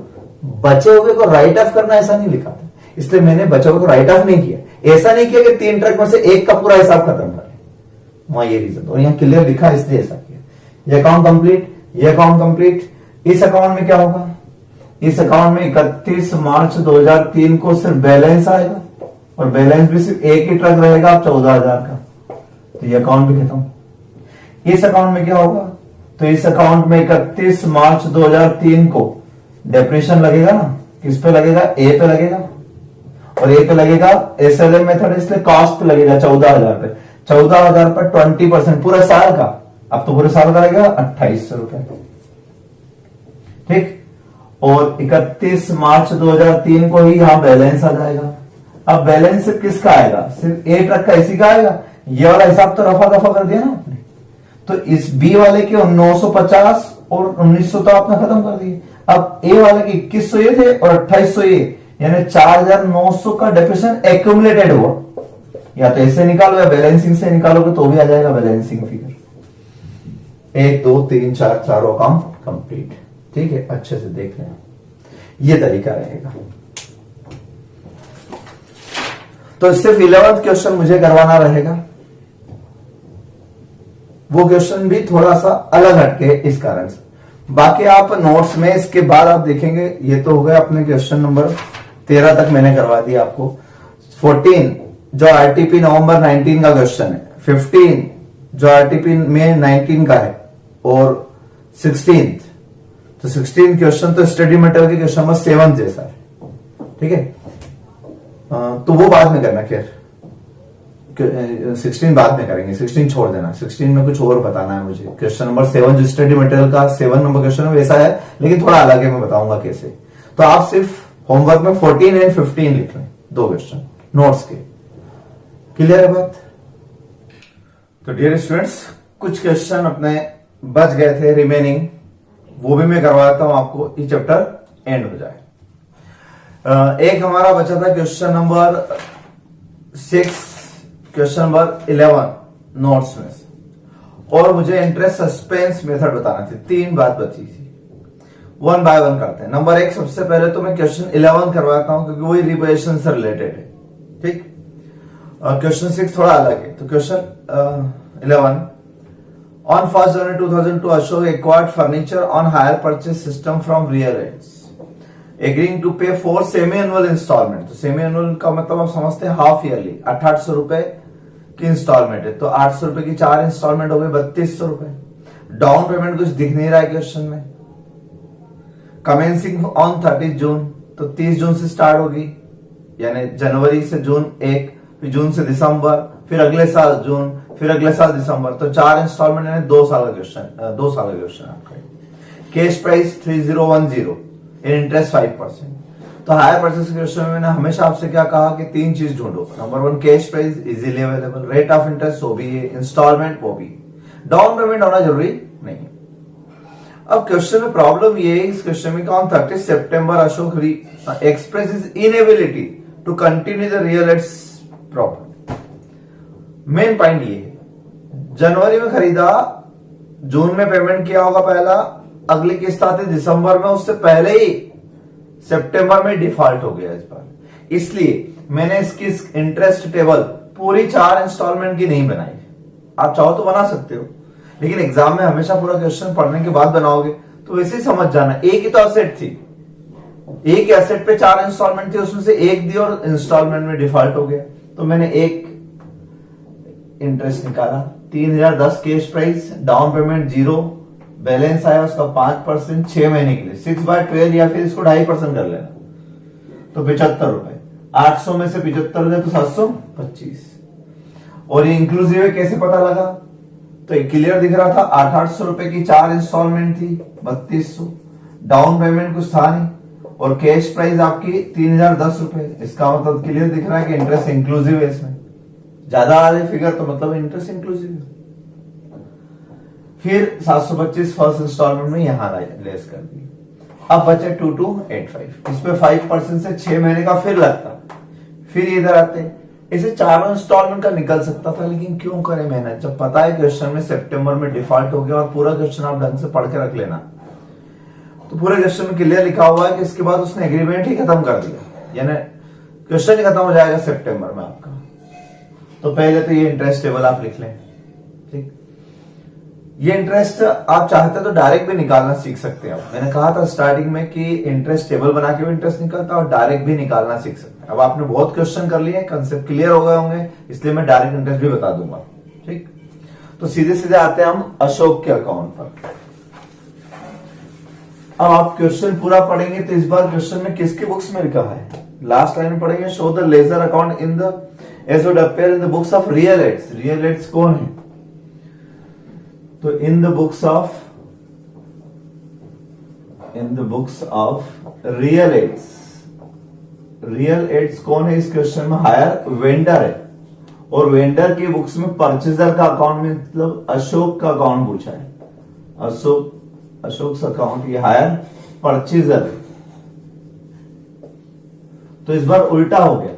S1: बचे हुए को राइट ऑफ करना ऐसा नहीं लिखा था, इसलिए मैंने बचे हुए को राइट ऑफ नहीं किया। ऐसा नहीं किया कि 3 ट्रक में से 1 का पूरा हिसाब खत्म कर, वहां ये रीजन, और यहां क्लियर लिखा इसलिए ऐसा किया। ये अकाउंट कंप्लीट, ये अकाउंट कंप्लीट। इस अकाउंट में क्या होगा, इस अकाउंट में 31 मार्च 2003 को सिर्फ बैलेंस आएगा, और बैलेंस भी सिर्फ एक ही ट्रक रहेगा, आप 14,000 का, तो ये अकाउंट भी खत्म। इस अकाउंट में क्या होगा, तो इस अकाउंट में 31 मार्च 2003 को डेप्रिसिएशन लगेगा ना, किस पे लगेगा, ए पे लगेगा, और ए पे लगेगा एसएलएम मेथड, इसलिए कॉस्ट पे लगेगा 14,000 पे। 14,000 पर 20% पूरे साल का, अब तो पूरे साल का लगेगा 2800 रुपए, ठीक। और 31 मार्च 2003 को ही यहां बैलेंस आ जाएगा। अब बैलेंस सिर्फ किसका आएगा, सिर्फ ए ट्रक का, इसी का आएगा। ये वाला हिसाब तो रफा दफा कर दिया ना आपने, तो इस बी वाले के 950 और 1900 तो आपने खत्म कर दिए। अब ए वाले के 2100 ये थे और 2800 ये, यानी 4900 का डेप्रिसिएशन एक्यूमुलेटेड हुआ। या तो ऐसे निकालो या बैलेंसिंग से निकालोगे तो भी आ जाएगा बैलेंसिंग फिगर। 1 2 3 4 चारों काम कंप्लीट, ठीक है, अच्छे से देख लें, ये तरीका रहेगा। तो सिर्फ 11th क्वेश्चन मुझे करवाना रहेगा, वो क्वेश्चन भी थोड़ा सा अलग हटके इस कारण से। बाकी आप नोट्स में इसके बाद आप देखेंगे, ये तो हो गया अपने क्वेश्चन नंबर 13 तक मैंने करवा दिया आपको। 14 जो आरटीपी नवंबर 19 का क्वेश्चन है, 15 जो आरटीपी में 19 का है, और 16 तो 16 क्वेश्चन तो स्टडी मटेरियल के क्वेश्चन नंबर 7 जैसा है, ठीक है। तो वो बाद में करना, खैर 16 बाद में करेंगे, 16 छोड़ देना, 16 में कुछ और बताना है मुझे। क्वेश्चन नंबर 7 जो स्टडी मटेरियल का 7 नंबर क्वेश्चन है वैसा है, लेकिन थोड़ा अलग है, मैं बताऊंगा कैसे। तो आप सिर्फ होमवर्क में 14 एंड 15 लिख लें, 2 क्वेश्चन नोट्स के। क्लियर है बात? तो डियर स्टूडेंट्स, कुछ क्वेश्चन अपने बच गए थे रिमेनिंग, वो भी मैं करवाता हूं आपको, ये चैप्टर एंड हो जाए। एक हमारा बचा था question number 6, question number 11 notes में से, और मुझे इंटरेस्ट सस्पेंस मेथड बताना थी। 3 बात बची थी, 1 बाय 1 करते हैं। नंबर 1, सबसे पहले तो मैं क्वेश्चन 11 करवाता हूं क्योंकि वही रिपोजिशन से रिलेटेड है, ठीक। क्वेश्चन 6 थोड़ा अलग है। तो question 11, on 1 January 2002 Ashok acquired furniture on hire purchase system from Real Aids, agreeing to pay 4 semi annual installment. तो सेमी एनुअल का मतलब आप समझते हैं हाफ ईयरली, 800 रुपए की इंस्टॉलमेंट है, तो 800 रुपए की 4 इंस्टॉलमेंट हो गई 3200 रुपए। डाउन पेमेंट कुछ दिख नहीं रहा है क्वेश्चन में। कमेंसिंग ऑन 30 जून, तो 30 जून से स्टार्ट होगी, यानी जनवरी से जून 1, फिर जून से दिसंबर, फिर अगले साल जून, फिर अगले साल दिसंबर, तो 4 इंस्टॉलमेंट यानी 2 साल का क्वेश्चन, 2 साल का क्वेश्चन आपका। Cash price 3010, interest 5%। तो हायर परचेस क्वेश्चन में मैंने हमेशा आपसे क्या कहा कि 3 चीज ढूंढो। Number 1 cash price easily available, rate of interest वो भी है, इंस्टॉलमेंट वो भी, डाउन पेमेंट होना जरूरी नहीं है। अब क्वेश्चन में प्रॉब्लम ये है इस क्वेश्चन में, ऑन 30 सितंबर Ashok express is inability to continue the real estate property. Main point ये है, जनवरी में खरीदा, जून में पेमेंट किया होगा पहला, अगली किस्त आती दिसंबर में, उससे पहले ही सितंबर में डिफॉल्ट हो गया इस बार। इसलिए मैंने इसकी इंटरेस्ट टेबल पूरी 4 इंस्टॉलमेंट की नहीं बनाई। आप चाहो तो बना सकते हो, लेकिन एग्जाम में हमेशा पूरा क्वेश्चन पढ़ने के बाद बनाओगे तो वैसे ही समझ जाना। एक ही तो एसेट थी, एक एसेट पे 4 इंस्टॉलमेंट थी, उसमें से एक दी और इंस्टॉलमेंट में डिफॉल्ट हो गया, तो मैंने एक इंटरेस्ट निकाला। 3010 cash price, down payment 0, balance आया उसका 5%, 6 महीने के लिए 6/12, या फिर इसको 2.5% कर लेना, तो 75 रुपए। 800 में से 75 दे तो 725। और ये इंक्लूसिव है, कैसे पता लगा, तो एक क्लियर दिख रहा था, 800 रुपए की 4 इंस्टॉलमेंट थी, 3200, डाउन पेमेंट कुछ था नहीं, और कैश प्राइस आपकी 3010 रुपए। इसका मतलब क्लियर दिख रहा है कि इंटरेस्ट इंक्लूसिव है इसमें। ज्यादा आ रही फिगर तो मतलब इंटरेस्ट इंक्लूसिव है। फिर 725 फर्स्ट इंस्टॉलमेंट में यहां लेस कर दी। अब बचे 2285, इस पे 5% से 6 महीने का फिर लगता, फिर इधर आते, इसे 4 इंस्टॉलमेंट का निकल सकता था, लेकिन क्यों करें मेहनत जब पता है क्वेश्चन में सितंबर में डिफॉल्ट हो गया। और पूरा क्वेश्चन आप ढंग से पढ़ के रख लेना, तो पूरे क्वेश्चन में क्लियर लिखा हुआ है कि इसके बाद उसने एग्रीमेंट ही खत्म कर दिया, यानी क्वेश्चन ही खत्म हो जाएगा सितंबर में आपका। तो पहले तो ये इंटरेस्ट टेबल आप लिख लें, ठीक। ये इंटरेस्ट आप चाहते तो डायरेक्ट भी निकालना सीख सकते हैं। मैंने कहा था स्टार्टिंग में कि इंटरेस्ट टेबल बना के भी इंटरेस्ट निकलता है और डायरेक्ट भी निकालना सीख सकते हैं। अब आपने बहुत क्वेश्चन कर लिए, कंसेप्ट क्लियर हो गए होंगे, इसलिए मैं डायरेक्ट इंटरेस्ट भी बता दूंगा। ठीक, तो सीधे सीधे आते हैं हम अशोक के अकाउंट पर। अब आप क्वेश्चन पूरा पढ़ेंगे तो इस बार क्वेश्चन में किसकी बुक्स में लिखा है, लास्ट लाइन पढ़ेंगे, show the ledger account in the as would appear in the books of Real Aids. Real Aids कौन है, तो in the books of Real Aids. Real Aids कौन है इस क्वेश्चन में, हायर वेंडर है, और वेंडर की बुक्स में परचेजर का अकाउंट में मतलब अशोक का अकाउंट पूछा है। अशोक अकाउंट, ये हायर परचेजर है। तो इस बार उल्टा हो गया,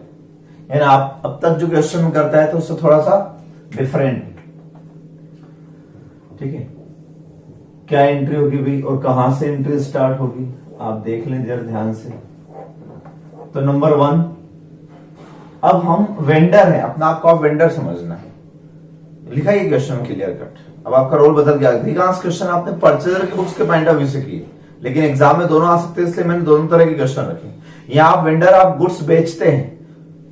S1: यानी आप अब तक जो क्वेश्चन करता है तो उससे थोड़ा सा डिफरेंट। ठीक है, क्या एंट्री होगी भाई और कहां से एंट्री स्टार्ट होगी, आप देख लें जरा ध्यान से। तो नंबर 1, अब हम वेंडर हैं, अपना आपको आप वेंडर समझना है, लिखा ये क्वेश्चन क्लियर कट। अब आपका रोल बदल गया, अधिकांश क्वेश्चन आपने परचेजर की बुक्स के पॉइंट ऑफ व्यू से किए, लेकिन एग्जाम में दोनों आ सकते हैं, इसलिए मैंने दोनों तरह के क्वेश्चन रखे। यहाँ आप वेंडर, आप गुड्स बेचते हैं,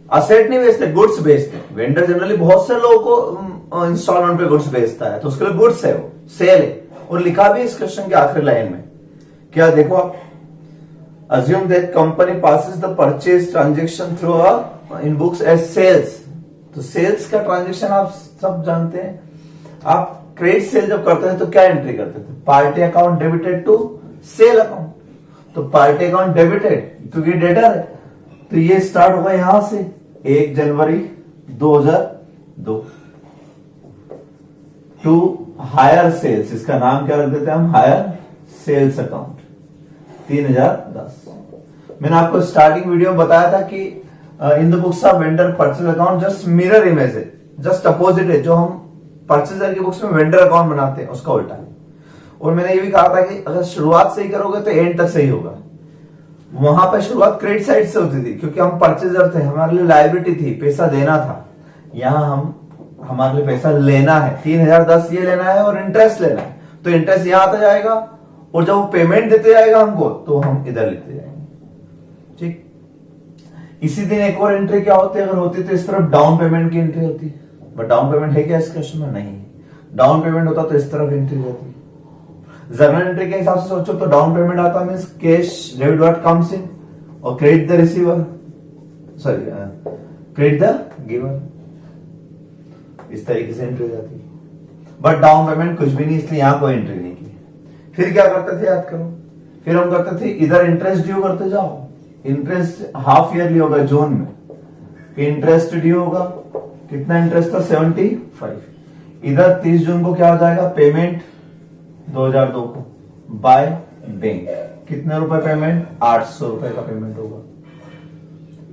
S1: असेट नहीं बेचते, गुड्स बेचते हैं। वेंडर जनरली बहुत से लोगों को इंस्टॉलमेंट पे गुड्स बेचता है, तो उसके लिए गुड्स है, वो सेल है। और लिखा भी इस क्वेश्चन के आखिरी लाइन में क्या, देखो आप, assume that company passes the purchase transaction through in books as sales। तो सेल्स का ट्रांजेक्शन आप सब जानते हैं। आप क्रेडिट सेल जब करते थे तो क्या एंट्री करते थे, party account debited to sale account. तो पार्टी अकाउंट डेबिटेड क्योंकि डेटर है, तो ये स्टार्ट होगा यहां से 1 जनवरी 2002 टू हायर सेल्स, इसका नाम क्या रख देते हैं हम, हायर सेल्स अकाउंट 3010। मैंने आपको स्टार्टिंग वीडियो में बताया था कि इन the books of vendor purchase account just mirror image है, जस्ट अपोजिट है। जो हम परचेजर की बुक्स में वेंडर अकाउंट बनाते हैं उसका उल्टा है। और मैंने ये भी कहा था कि अगर शुरुआत सही करोगे तो एंड तक सही होगा। वहां पर शुरुआत क्रेडिट साइड से होती थी क्योंकि हम परचेजर थे, हमारे लिए लायबिलिटी थी, पैसा देना था। यहां हमारे लिए पैसा लेना है, 3010 ये लेना है और इंटरेस्ट लेना है। तो इंटरेस्ट यहां आता जाएगा और जब वो पेमेंट देते जाएगा हमको तो हम इधर लेते जाएंगे। ठीक, इसी दिन एक और एंट्री क्या होती है, अगर होती तो इस तरफ डाउन पेमेंट की एंट्री होती, बट डाउन पेमेंट है क्या इस क्वेश्चन में, नहीं। डाउन पेमेंट होता तो इस तरफ एंट्री होती। जर्नल एंट्री के हिसाब से सोचो तो डाउन पेमेंट आता means cash debit what comes in और credit the receiver, sorry credit the giver, इस तरीके से एंट्री जाती है। बट डाउन पेमेंट कुछ भी नहीं, इसलिए यहां कोई एंट्री नहीं की। फिर क्या करते थे याद करो, फिर हम करते थे इधर इंटरेस्ट ड्यू करते जाओ। इंटरेस्ट हाफ ईयरली होगा जून में, इंटरेस्ट ड्यू होगा, कितना इंटरेस्ट था 75। इधर 30 जून को क्या हो जाएगा, पेमेंट 2002 को बाय बैंक, कितने रुपए पेमेंट, 800 रुपए का पेमेंट होगा।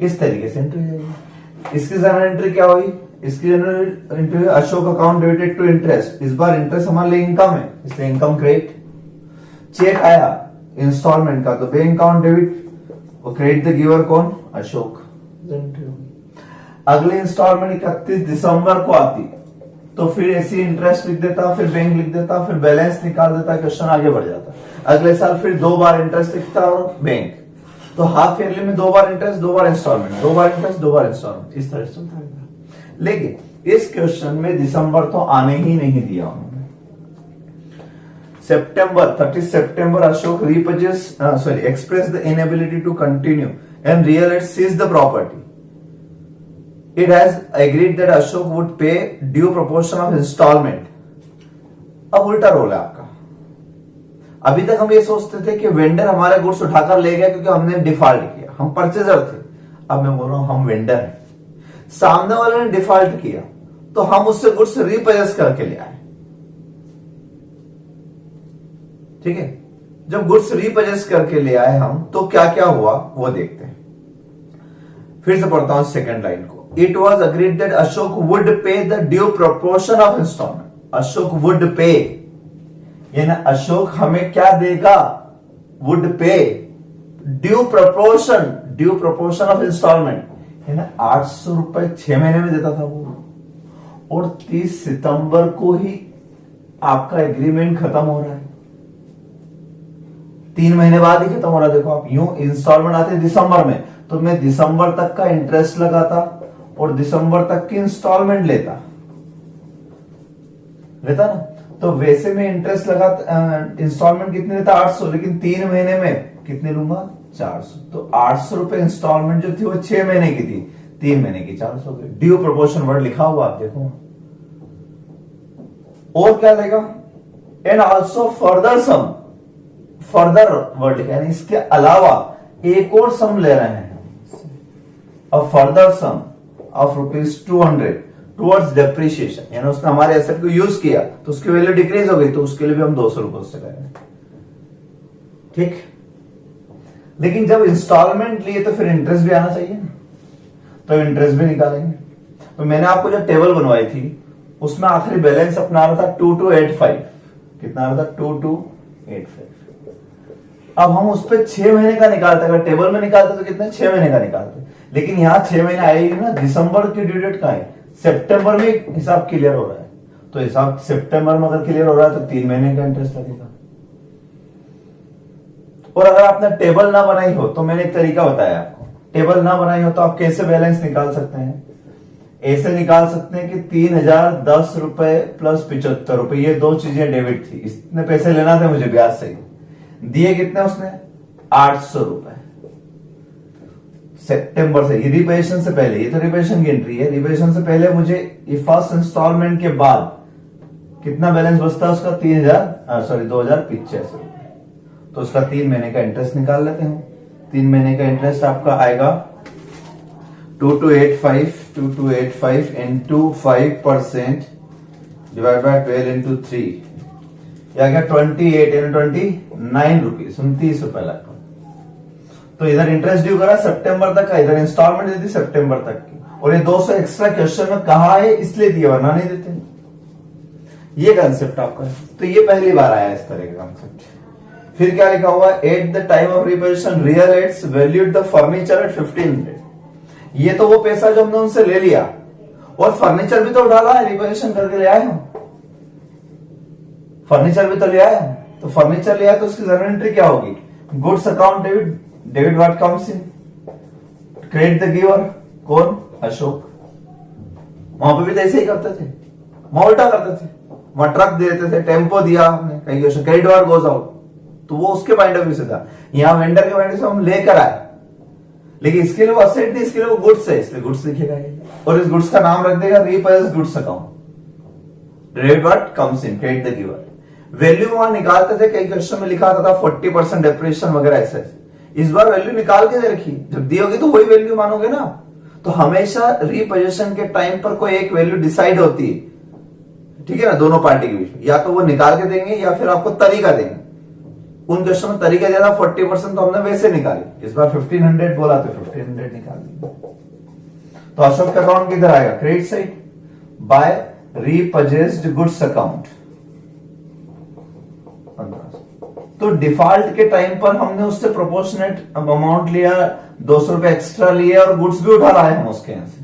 S1: इस तरीके से एंट्री जाएगी। इसकी जर्नल एंट्री क्या हुई, इसकी journal entry Ashok account debited to interest. इस बार इंटरेस्ट हमारे लिए इनकम है, इसलिए इनकम क्रेडिट। चेक आया इंस्टॉलमेंट का तो बैंक अकाउंट डेबिट और क्रेडिट द गिवर कौन, अशोक। अगले इंस्टॉलमेंट 31 दिसंबर को आती तो फिर ऐसी इंटरेस्ट लिख देता, फिर बैंक लिख देता, फिर बैलेंस निकाल देता, क्वेश्चन आगे बढ़ जाता। अगले साल फिर 2 बार इंटरेस्ट लिखता और बैंक, तो हाफ ईयरली में 2 बार इंटरेस्ट, 2 बार इंस्टॉलमेंट, 2 बार इंटरेस्ट, 2 बार इंस्टॉलमेंट, इस तरह से चलता है। लेकिन इस क्वेश्चन में दिसंबर तो आने ही नहीं दिया उन्होंने। September 30 September Ashok expressed the inability to continue and real estate seized the property. It has agreed that Ashok would pay due proportion of installment. अब उल्टा रोल है आपका। अभी तक हम ये सोचते थे कि वेंडर हमारे गुड्स उठाकर ले गया क्योंकि हमने डिफॉल्ट किया, हम परचेजर थे। अब मैं बोल रहा हूं हम वेंडर हैं, सामने वाले ने डिफॉल्ट किया तो हम उससे गुड्स रीपजेस करके ले आए। ठीक है, जब गुड्स रीपजेस करके ले आए हम तो क्या क्या हुआ वो देखते हैं। फिर से पढ़ता हूं सेकंड लाइन को। It was agreed that Ashok would pay the due proportion of instalment. Ashok would pay, यानी अशोक हमें क्या देगा, वुड पे ड्यू प्रोपोर्शन ऑफ इंस्टॉलमेंट, यानी 800 रुपए 6 महीने में देता था वो, और 30 सितंबर को ही आपका एग्रीमेंट खत्म हो रहा है, 3 महीने बाद ही खत्म हो रहा है। देखो आप यूं इंस्टॉलमेंट आते दिसंबर में, तो मैं दिसंबर तक का इंटरेस्ट लगाता और दिसंबर तक की इंस्टॉलमेंट लेता ना। तो वैसे में इंटरेस्ट लगा, इंस्टॉलमेंट कितने लेता 800, लेकिन 3 महीने में कितने लूंगा 400। तो 800 रुपए इंस्टॉलमेंट जो थी वो 6 महीने की थी, 3 महीने की 400। ड्यू प्रोपोर्शन वर्ड लिखा हुआ आप देखो। और क्या लेगा, and also further sum, further word लिखा, यानी इसके अलावा एक और सम ले रहे हैं, a further sum of ₹200 towards depreciation, यानी उसने हमारे एसेट को यूज किया तो उसकी वैल्यू डिक्रीज हो गई, तो उसके लिए भी हम 200 रुपए उससे ले रहे हैं। ठीक, लेकिन जब इंस्टॉलमेंट लिए तो फिर इंटरेस्ट भी आना चाहिए ना, तो इंटरेस्ट भी निकालेंगे। तो मैंने आपको जो टेबल बनवाई थी उसमें आखिरी बैलेंस अपना आ रहा था 2285, कितना आ रहा था 2285। अब हम उस पर 6 महीने का निकालते, अगर टेबल में निकालते तो कितना 6 महीने का निकालते, लेकिन यहां 6 महीने आएगी ना, दिसंबर की ड्यू डेट कहां है, सितंबर में हिसाब क्लियर हो रहा है, तो हिसाब सितंबर में अगर क्लियर हो रहा है तो 3 महीने का इंटरेस्ट लगेगा। और अगर आपने टेबल ना बनाई हो तो मैंने एक तरीका बताया आपको, टेबल ना बनाई हो तो आप कैसे बैलेंस निकाल सकते हैं, ऐसे निकाल सकते हैं कि 3010 रुपए प्लस 75 रुपए, ये दो चीजें डेबिट थी, इतने पैसे लेना थे मुझे ब्याज से, दिए कितने उसने 800 रुपए सितंबर से, ये रिपेशन से पहले, ये तो रिपेशन की एंट्री है, रिपेशन से पहले मुझे ये फर्स्ट इंस्टॉलमेंट के बाद कितना बैलेंस बचता है उसका 2085 रुपए, तो उसका 3 महीने का इंटरेस्ट निकाल लेते हैं। 3 महीने का इंटरेस्ट आपका आएगा 2285 इंटू 5% डिवाइड बाय 12 इंटू 3, या क्या 28 यानी 29 रुपीज, 29 रुपए लगभग। तो इधर इंटरेस्ट ड्यू करा सितंबर तक का, इधर इंस्टॉलमेंट देती सितंबर तक की, और ये 200 एक्स्ट्रा क्वेश्चन में कहा है इसलिए दिया, वरना नहीं देते। ये कंसेप्ट आपका है, तो ये पहली बार आया इस तरह का कंसेप्ट। फिर क्या लिखा हुआ है, at the time of repossession real its valued the furniture at 1500। ये तो वो पैसा जो हमने उनसे ले लिया, और फर्नीचर भी तो डाला है, रिपोजिशन करके ले आए हम, फर्नीचर भी तो ले आए, तो फर्नीचर लिया तो उसकी जर्नल एंट्री क्या होगी, goods account debit, debit what comes in, credit the giver, कौन, अशोक। वहां पे भी तो ऐसे ही करते थे, वहां उल्टा करते थे, वहां ट्रक दे देते थे, टेम्पो दिया हमने, कहीं क्रेडिट व्हाट गोज आउट, तो वो उसके पॉइंट ऑफ व्यू से था। यहां वेंडर के पॉइंट ऑफ व्यू से हम लेकर आए, लेकिन इसके लिए वो असेट नहीं, इसके लिए वो गुड्स है, इसलिए गुड्स लिखेगा ये, और इस गुड्स का नाम रख देगा repurchase goods account, debit what comes in, credit the giver. Value वहां निकालते थे, कई क्वेश्चन में लिखा था 40% डेप्रिसिएशन वगैरह ऐसे। इस बार वैल्यू निकाल के दे रखी, जब दी होगी तो वही वैल्यू मानोगे ना। तो हमेशा रीपोजिशन के टाइम पर कोई एक वैल्यू डिसाइड होती है, ठीक है ना, दोनों पार्टी के बीच में, या तो वो निकाल के देंगे या फिर आपको तरीका देंगे। उन क्वेश्चन में तरीका दिया था 40%, तो हमने वैसे निकाली। इस बार 1500 बोला तो 1500 निकाल दिया। तो अशोक का अकाउंट किधर आएगा, credit side, by repurchased goods account 1500। तो डिफॉल्ट के टाइम पर हमने उससे प्रोपोर्शनेट अमाउंट लिया, 200 रुपए एक्स्ट्रा लिए, और गुड्स भी उठा लाए हम उसके यहां से।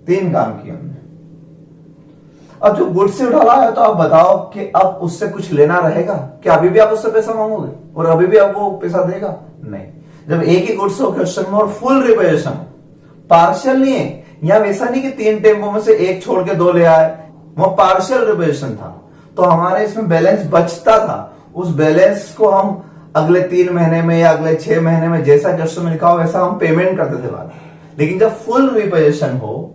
S1: 3 काम किए हमने। अब जो गुड्स से उठा लाया, तो आप बताओ कि अब उससे कुछ लेना रहेगा क्या, अभी भी आप उससे पैसा मांगोगे और अभी भी आप वो पैसा देगा, नहीं। जब एक ही गुड्स हो क्वेश्चन में और फुल रिपोजिशन, पार्शियल नहीं है, या वैसा नहीं कि 3 टेम्पो में से एक छोड़ के 2 ले आए, वो पार्शियल रिपोजिशन था, तो हमारे इसमें बैलेंस बचता था। उस बैलेंस को हम अगले 3 महीने में या अगले 6 महीने में, जैसा क्वेश्चन में लिखा हो वैसा हम पेमेंट करते थे बाद। लेकिन जब फुल रिपोजिशन हो,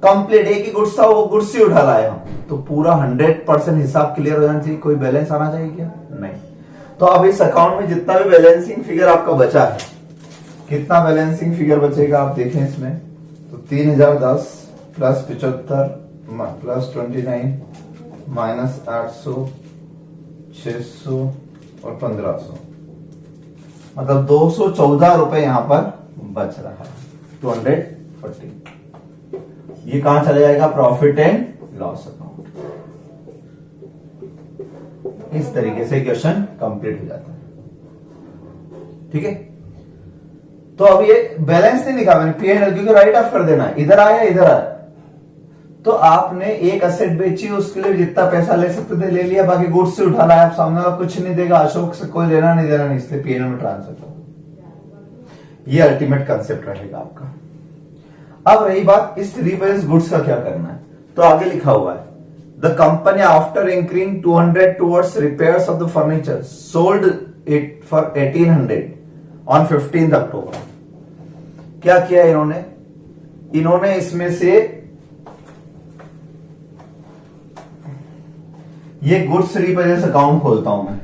S1: कंप्लीट एक ही गुड्स था, वो गुड्स ही उठा लाए हम, तो पूरा 100% हिसाब क्लियर हो जाना चाहिए, कोई बैलेंस आना चाहिए क्या, नहीं। तो अब इस अकाउंट में जितना भी बैलेंसिंग फिगर आपका बचा है, कितना बैलेंसिंग फिगर बचेगा आप देखें इसमें, तो 3010 प्लस 75 प्लस 29 माइनस 800, 600 और 1500, मतलब 214 रुपए यहां पर बच रहा है, 240। ये कहां चला जाएगा, प्रॉफिट एंड लॉस अकाउंट। इस तरीके से क्वेश्चन कंप्लीट हो जाता है, ठीक है। तो अब ये बैलेंस नहीं लिखा मैंने, P&L, क्योंकि राइट ऑफ कर देना, इधर आया इधर आया, तो आपने एक एसेट बेची, उसके लिए जितना पैसा ले सकते थे ले लिया, बाकी गुड्स से उठा लाया, आप सामने वाला कुछ नहीं देगा, अशोक से कोई लेना नहीं देना नहीं, इसलिए पीएनएल में ट्रांसफर करो। ये अल्टीमेट कंसेप्ट रहेगा आपका। अब रही बात इस रीपर्चेज गुड्स का क्या करना है, तो आगे लिखा हुआ है the company after incurring 200 towards repairs of the furniture sold it for 1800 on 15 October. क्या किया इन्होंने इसमें से ये गुड्स रीपर्चेज अकाउंट खोलता हूं मैं,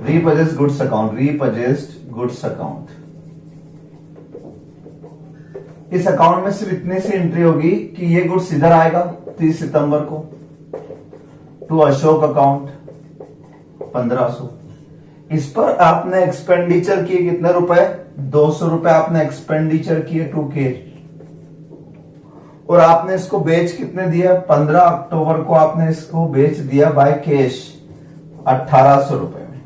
S1: repurchase goods account, repurchased goods account. इस अकाउंट में सिर्फ इतनी सी एंट्री होगी कि ये गुड्स इधर आएगा 30 सितंबर को टू अशोक अकाउंट 1500। इस पर आपने एक्सपेंडिचर किए कितने रुपए, 200 रुपए आपने एक्सपेंडिचर किए टू कैश, और आपने इसको बेच कितने दिया, 15 अक्टूबर को आपने इसको बेच दिया बाय कैश 1800 रुपए में।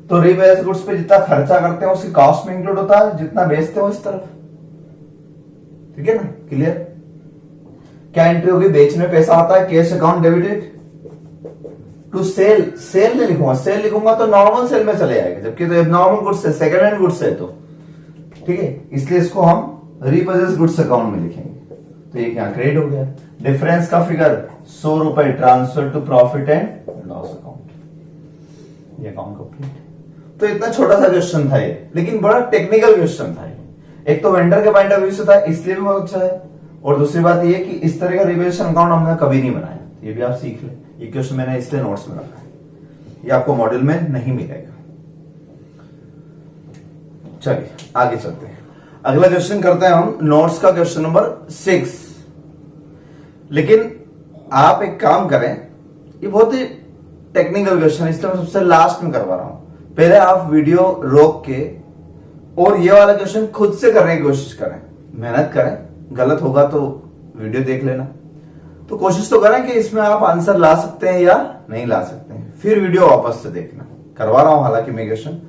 S1: तो रीपर्चेज गुड्स पे जितना खर्चा करते हैं उसकी कॉस्ट में इंक्लूड होता है, जितना बेचते हो इस तरफ। ठीक है ना, क्लियर। क्या एंट्री होगी, बेचने पैसा आता है, cash account debited to sale, sale नहीं लिखूंगा, सेल लिखूंगा तो नॉर्मल सेल में चले जाएगा, जबकि तो एबनॉर्मल गुड्स है, सेकंड हैंड गुड्स है, तो ठीक है, इसलिए इसको हम रीपर्चेज गुड्स अकाउंट में लिखेंगे। तो ये क्या क्रेडिट हो गया। डिफरेंस का फिगर 100 रुपए transfer to profit and loss account, ये अकाउंट कंप्लीट। तो इतना छोटा सा क्वेश्चन था ये, लेकिन बड़ा टेक्निकल क्वेश्चन था ये। एक तो वेंडर के पॉइंट ऑफ व्यू से था, इसलिए भी बहुत अच्छा है, और दूसरी बात ये कि इस तरह का रिवेल्यूशन अकाउंट हमने कभी नहीं बनाया, ये भी आप सीख ले। ये क्वेश्चन मैंने इसलिए नोट्स में रखा है, ये आपको मॉड्यूल में नहीं मिलेगा। चलिए आगे चलते हैं, अगला क्वेश्चन करते हैं हम नोट्स का, क्वेश्चन नंबर 6। लेकिन आप एक काम करें, ये बहुत ही टेक्निकल क्वेश्चन, इसलिए मैं सबसे लास्ट में करवा रहा हूं। पहले आप वीडियो रोक के और ये वाला क्वेश्चन खुद से करने की कोशिश करें, मेहनत करें, गलत होगा तो वीडियो देख लेना, तो कोशिश तो करें कि इसमें आप आंसर ला सकते हैं या नहीं ला सकते हैं, फिर वीडियो वापस से देखना। करवा रहा हूं हालांकि मैं क्वेश्चन,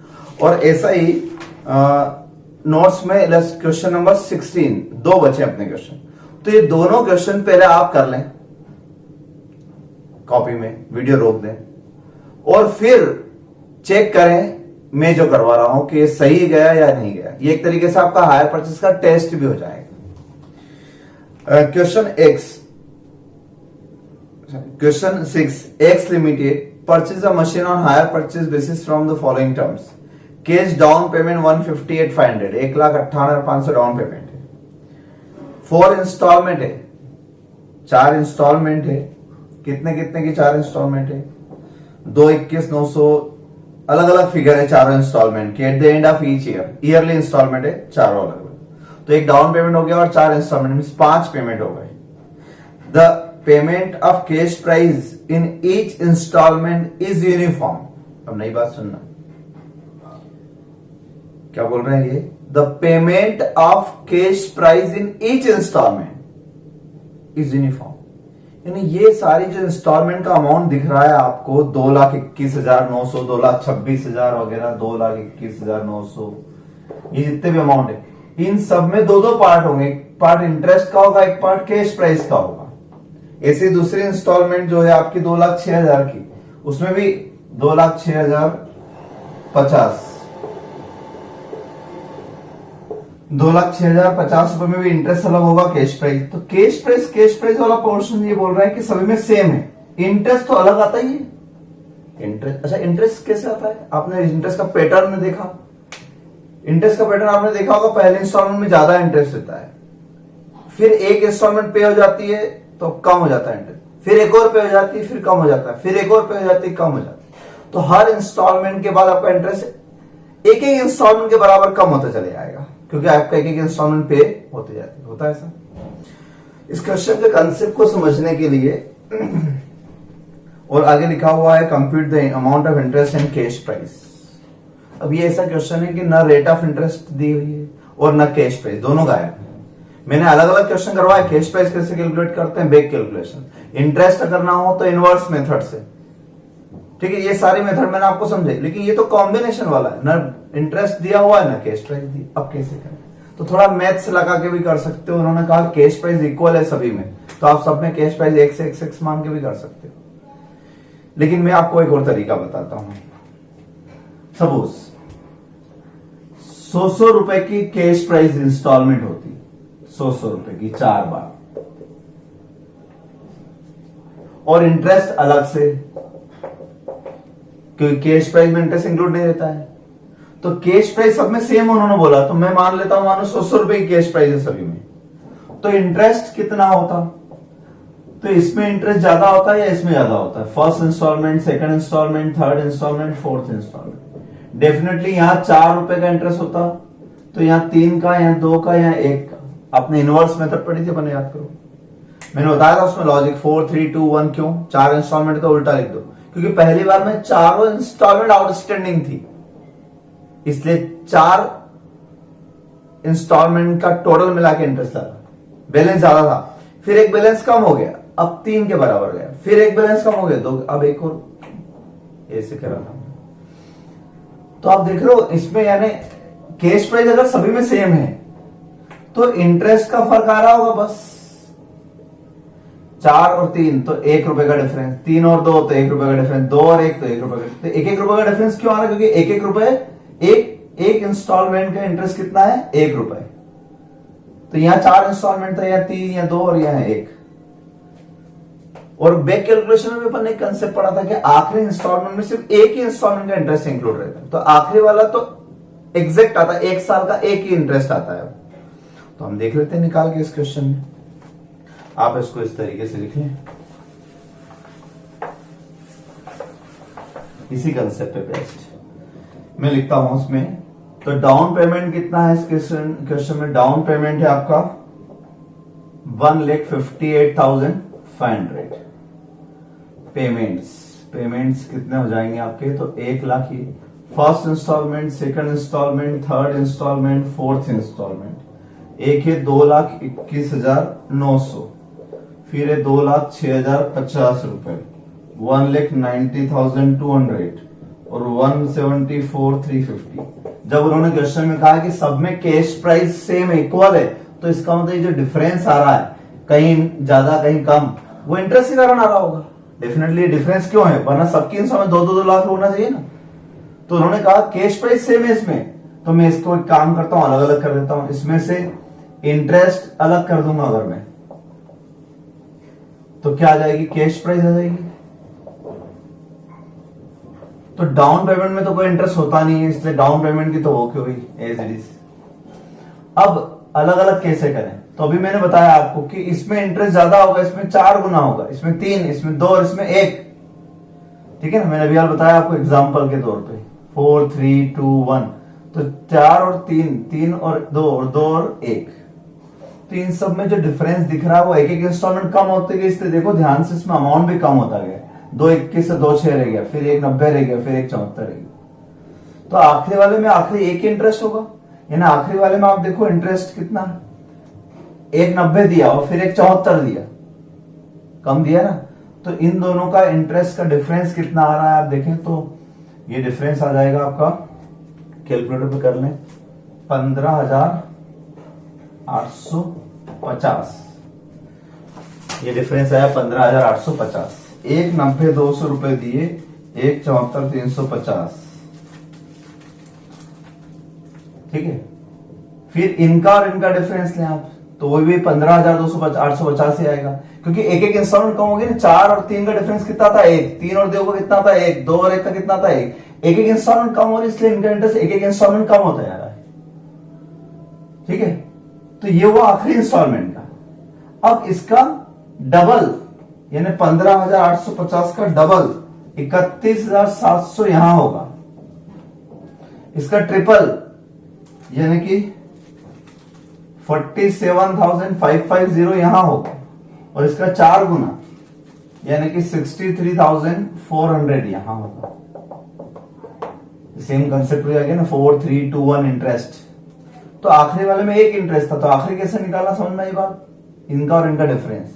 S1: और ऐसा ही नोट्स में क्वेश्चन नंबर 16 दो बचे अपने क्वेश्चन, तो ये दोनों क्वेश्चन पहले आप कर लें कॉपी में, वीडियो रोक दें, और फिर चेक करें मैं जो करवा रहा हूं कि ये सही गया या नहीं गया। ये एक तरीके से आपका हायर परचेज का टेस्ट भी हो जाएगा। Question question 6, x limited purchase a machine on hire purchase basis from the following terms, cash down payment 158,500, 1,58,500 down payment है, 4 इंस्टॉलमेंट है, 4 इंस्टॉलमेंट है, कितने कितने की 4 इंस्टॉलमेंट है, 221,900, अलग अलग फिगर है चारों इंस्टॉलमेंट के, at the end of each yearly installment है चारों अलग अलग। तो एक डाउन पेमेंट हो गया और 4 इंस्टॉलमेंट मींस 5 पेमेंट हो गए। The payment of cash price in each installment is uniform. अब नई बात सुनना, क्या बोल रहे हैं ये, the payment of cash price in each installment is uniform, यानी ये सारी जो इंस्टॉलमेंट का अमाउंट दिख रहा है आपको 2,21,900, 2,26,000 वगैरह, 2,21,900, ये जितने भी अमाउंट है, इन सब में दो दो पार्ट होंगे, एक पार्ट इंटरेस्ट का होगा, एक पार्ट कैश प्राइस का होगा। ऐसी दूसरी इंस्टॉलमेंट जो है आपकी 2,06,000 की, उसमें भी 2,06,050, 2,06,050 रुपए में भी इंटरेस्ट अलग होगा, कैश प्राइस। तो कैश प्राइस वाला पोर्शन ये बोल रहा है कि सभी में सेम है, इंटरेस्ट तो अलग आता ही है। इंटरेस्ट, अच्छा इंटरेस्ट कैसे आता है, आपने इंटरेस्ट का पैटर्न देखा, इंटरेस्ट का पैटर्न आपने देखा होगा, पहले इंस्टॉलमेंट में ज्यादा इंटरेस्ट रहता है, फिर एक इंस्टॉलमेंट पे हो जाती है तो कम हो जाता है इंटरेस्ट, फिर एक और पे हो जाती है फिर कम हो जाता है, फिर एक और पे हो जाती है कम हो जाती है। तो हर इंस्टॉलमेंट के बाद आपका इंटरेस्ट एक एक इंस्टॉलमेंट के बराबर कम होता चले जाएगा, क्योंकि आपका एक एक इंस्टॉलमेंट पे होते जाते हैं, होता है ऐसा। इस क्वेश्चन के कंसेप्ट को समझने के लिए और आगे लिखा हुआ है compute the amount of interest and cash price. अब ये ऐसा क्वेश्चन है कि ना रेट ऑफ इंटरेस्ट दी हुई है और ना कैश प्राइस, दोनों गायब है। मैंने अलग अलग क्वेश्चन करवाया, कैश प्राइस कैसे कैलकुलेट करते हैं, बैक कैलकुलेशन, इंटरेस्ट करना हो तो इनवर्स मेथड से, ठीक है, ये सारी मेथड मैंने आपको समझाई, लेकिन ये तो कॉम्बिनेशन वाला है, ना इंटरेस्ट दिया हुआ है ना कैश प्राइस दी, अब कैसे करें। तो थोड़ा मैथ्स लगा के भी कर सकते हो। उन्होंने कहा कैश प्राइस इक्वल है सभी में, तो आप सब में कैश प्राइस 1 से x मान के भी कर सकते हो। लेकिन मैं आपको एक और तरीका बताता हूं। सपोज 100 रुपए की कैश प्राइस इंस्टॉलमेंट होती, 100 रुपए की 4 बार, और इंटरेस्ट अलग से, क्योंकि कैश प्राइस में इंटरेस्ट इंक्लूड नहीं रहता है। तो कैश प्राइस सब में सेम उन्होंने बोला, तो मैं मान लेता हूं मानो 100 रुपए की कैश प्राइस है सभी में, तो इंटरेस्ट कितना होता? तो इसमें इंटरेस्ट ज्यादा होता है या इसमें ज्यादा होता है? First installment, second installment, third installment, fourth installment. Definitely यहां 4 रुपए का इंटरेस्ट होता, तो यहां 3 का, यहां 2 का, यहां 1 का। आपने इनवर्स मेथड पढ़ी थी, अपने याद करो, मैंने बताया था उसमें लॉजिक 4 3 2 1। क्यों 4 इंस्टॉलमेंट का उल्टा लिख दो? क्योंकि पहली बार में चारों इंस्टॉलमेंट आउटस्टैंडिंग थी, इसलिए 4 इंस्टॉलमेंट का टोटल मिला के इंटरेस्ट लगा, बैलेंस ज्यादा था। फिर एक बैलेंस कम हो गया, अब 3 के बराबर गया। फिर एक बैलेंस कम हो गया, 2, अब एक और, ऐसे करा था। तो आप देख रहे हो इसमें, यानी कैश प्राइस अगर सभी में सेम है तो इंटरेस्ट का फर्क आ रहा होगा बस। 4 और 3 तो 1 रुपए का डिफरेंस, 3 और 2 तो 1 रुपए का डिफरेंस, 2 और 1 तो 1 रुपए का। तो 1 रुपए का डिफरेंस क्यों आ रहा है? क्योंकि 1 रुपए, एक इंस्टॉलमेंट का इंटरेस्ट कितना है? 1 रुपए। तो यहां 4 इंस्टॉलमेंट था, या 3 या 2, और यहां 1। और बैक कैलकुलेशन में अपन ने कंसेप्ट पढ़ा था कि आखिरी इंस्टॉलमेंट में सिर्फ एक ही इंस्टॉलमेंट का इंटरेस्ट इंक्लूड रहता है, तो आखिरी वाला तो एग्जैक्ट आता है, 1 साल का एक ही इंटरेस्ट आता है। तो हम देख लेते हैं निकाल के इस क्वेश्चन में। आप इसको इस तरीके से लिख लें, इसी कंसेप्ट पे बेस्ट मैं लिखता हूं उसमें। तो डाउन पेमेंट कितना है इस क्वेश्चन में? डाउन पेमेंट है आपका 1,58,500। पेमेंट्स कितने हो जाएंगे आपके? तो 1 लाख ही। First installment, second installment, third installment, fourth installment. एक है 2,21,900, फिर है 2,06,050 रुपए, 1,90,200 और 1,74,350। जब उन्होंने क्वेश्चन में कहा कि सब में कैश प्राइस सेम इक्वल है, तो इसका मतलब जो डिफरेंस आ रहा है, कहीं ज्यादा कहीं कम, वो इंटरेस्ट के कारण आ रहा होगा। डेफिनेटली डिफरेंस क्यों है, वरना सबकी इंस्टॉलमेंट 2-2 लाख होना चाहिए ना। तो उन्होंने कहा कैश प्राइस सेम है इसमें, तो मैं इसको एक काम करता हूं, अलग अलग कर देता हूं। इसमें से इंटरेस्ट अलग कर दूंगा अगर मैं, तो क्या आ जाएगी? कैश प्राइस आ जाएगी। तो डाउन पेमेंट में तो कोई इंटरेस्ट होता नहीं है, इसलिए डाउन पेमेंट की तो हो क्यों हुई एज इट इज। अब अलग अलग कैसे करें? तो अभी मैंने बताया आपको कि इसमें इंटरेस्ट ज्यादा होगा, इसमें 4 गुना होगा, इसमें 3, इसमें 2 और इसमें 1। ठीक है ना, मैंने अभी यार बताया आपको एग्जांपल के तौर पे 4 3 2 1। तो 4 और 3 और 2 और 2 और 1, तो इन सब में जो डिफरेंस दिख रहा है वो एक एक इंस्टॉलमेंट कम होते गए। इसलिए देखो ध्यान से, इसमें अमाउंट भी कम होता गया। 2,21 से 2,06 रह गया, फिर 1,90 रह गया, फिर 1,74 रह गया। तो आखिरी वाले में आखिरी एक ही इंटरेस्ट होगा, यानी आखिरी वाले में आप देखो इंटरेस्ट कितना, 1,90 दिया और फिर 1,74 दिया, कम दिया ना। तो इन दोनों का इंटरेस्ट का डिफरेंस कितना आ रहा है आप देखें, तो ये डिफरेंस आ जाएगा आपका, कैलकुलेटर पे कर लें, 15,850। ये डिफरेंस आया 15,850। 1,90 200 रुपए दिए, 1,74 350। ठीक है, फिर इनका और इनका डिफरेंस लें आप, तो वो भी 15,850 ही आएगा, क्योंकि एक एक इंस्टॉलमेंट कम होगी ना। 4 और 3 का डिफरेंस कितना था? 1। 3 और 2 का कितना था? 1। 2 और 1 का कितना था? 1। एक एक इंस्टॉलमेंट कम हो रही, इसलिए इनका इंटरेस्ट एक एक इंस्टॉलमेंट कम होता जा रहा है। ठीक है, तो ये वो आखिरी इंस्टॉलमेंट का। अब इसका डबल, यानी 15,850 का डबल 31,700 यहां होगा। इसका ट्रिपल यानी कि 47,550 यहां होगा, और इसका 4 गुना यानी कि 63,400 यहां होगा। सेम कंसेप्ट हो जाएगा ना, 4 3 2 1 इंटरेस्ट। तो आखिरी वाले में एक इंटरेस्ट था, तो आखिरी कैसे निकालना समझ में आई बात? इनका और इनका डिफरेंस,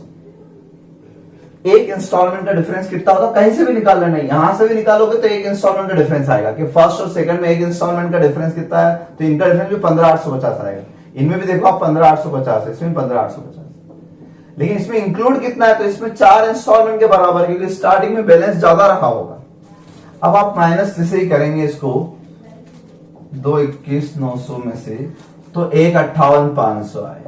S1: एक इंस्टॉलमेंट का डिफरेंस कितना होता, कहीं से भी निकाल लेना, यहां से भी निकालोगे तो एक इंस्टॉलमेंट का डिफरेंस आएगा कि फर्स्ट और सेकंड में एक इंस्टॉलमेंट का डिफरेंस कितना है, तो इनका डिफरेंस भी 15,850 आएगा। इनमें भी देखो आप 15,850 है, इसमें 15,850, लेकिन इसमें इंक्लूड कितना है, तो इसमें 4 इंस्टॉलमेंट के बराबर, क्योंकि स्टार्टिंग में बैलेंस ज्यादा रहा होगा। अब आप माइनस जैसे ही करेंगे इसको 221,900 में से, तो 158,500 आए।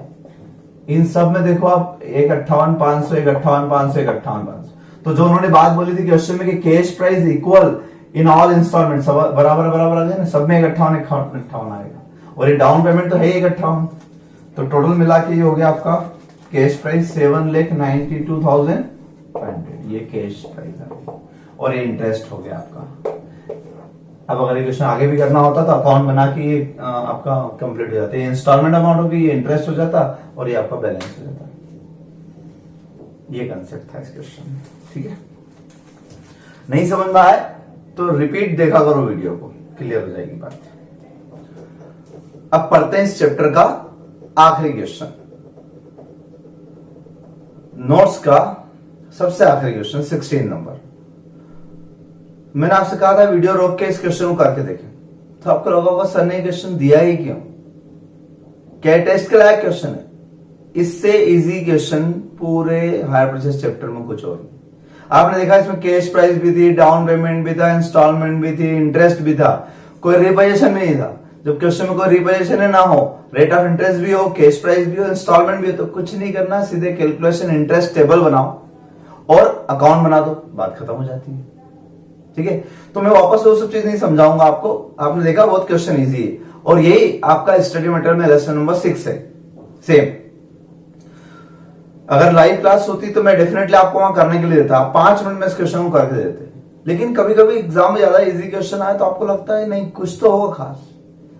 S1: इन सब में देखो आप 158,500, 158,500, 158,500, तो जो उन्होंने बात बोली थी क्वेश्चन में कि cash price equal in all installment, सब बराबर बराबर आ गए, सब में 158,58 आएगा, और ये डाउन पेमेंट तो है 158, तो टोटल मिला के ये हो गया आपका कैश प्राइस 7,92,500, ये कैश प्राइस आ गया, और ये इंटरेस्ट हो गया आपका। अब अगर ये क्वेश्चन आगे भी करना होता तो अकाउंट बना के ये आपका कंप्लीट हो जाता है, इंस्टॉलमेंट अमाउंट होगी, ये इंटरेस्ट हो जाता और ये आपका बैलेंस हो जाता। ये कंसेप्ट था इस क्वेश्चन में, ठीक है। नहीं समझ में आए तो रिपीट देखा करो वीडियो को, क्लियर हो जाएगी बात। अब पढ़ते हैं इस चैप्टर का आखिरी क्वेश्चन, नोट्स का सबसे आखिरी क्वेश्चन 16 नंबर। मैंने आपसे कहा था वीडियो रोक के इस क्वेश्चन को करके देखें, तो आपको लगा होगा सर ने क्वेश्चन दिया ही क्यों, क्या टेस्ट के लायक क्वेश्चन है? इससे इजी क्वेश्चन पूरे हायर परचेज चैप्टर में कुछ और नहीं। आपने देखा इसमें कैश प्राइस भी थी, डाउन पेमेंट भी था, इंस्टॉलमेंट भी थी, इंटरेस्ट भी था, कोई रिपोजिशन नहीं था। जब क्वेश्चन में कोई रिपोजिशन ना हो, रेट ऑफ इंटरेस्ट भी हो, कैश प्राइस भी हो, इंस्टॉलमेंट भी हो, तो कुछ नहीं करना, सीधे कैलकुलेशन इंटरेस्ट टेबल बनाओ और अकाउंट बना दो, बात खत्म हो जाती है, ठीक है। तो मैं वापस वो सब चीज नहीं समझाऊंगा आपको, आपने देखा बहुत क्वेश्चन इजी है, और यही आपका स्टडी मटेरियल में लेसन नंबर 6 है सेम। अगर लाइव क्लास होती तो मैं डेफिनेटली आपको वहां करने के लिए देता, 5 मिनट में इस क्वेश्चन को करके देते, लेकिन कभी कभी एग्जाम में ज्यादा इजी क्वेश्चन आए तो आपको लगता है नहीं कुछ तो होगा खास।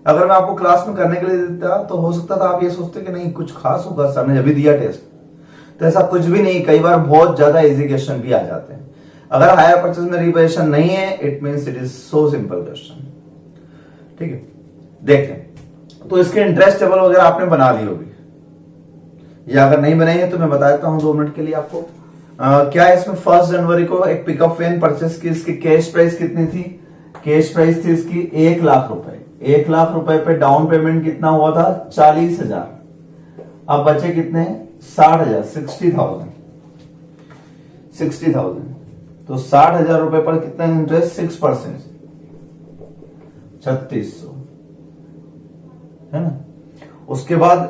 S1: अगर मैं आपको क्लास में करने के लिए देता तो हो सकता था आप ये सोचते कि नहीं कुछ खास होगा, सर ने अभी दिया टेस्ट, तो ऐसा कुछ भी नहीं। कई बार बहुत ज्यादा इजी क्वेश्चन भी आ जाते हैं। अगर हायर परचेज में रिपोजिशन नहीं है, it means it is so simple question, ठीक है। देखें तो इसके इंटरेस्ट टेबल वगैरह आपने बना ली होगी, या अगर नहीं बनाई है तो मैं बता देता हूं 2 मिनट के लिए आपको। क्या है इसमें 1 जनवरी को एक पिकअप वैन परचेस की, इसकी कैश प्राइस कितनी थी? कैश प्राइस थी इसकी 1 लाख रुपए। 1 लाख रुपए पे डाउन पेमेंट कितना हुआ था? 40,000। अब बचे कितने? 60,000, 60,000। तो 60,000 रुपए पर कितना इंटरेस्ट? 6%, 3600, है ना। उसके बाद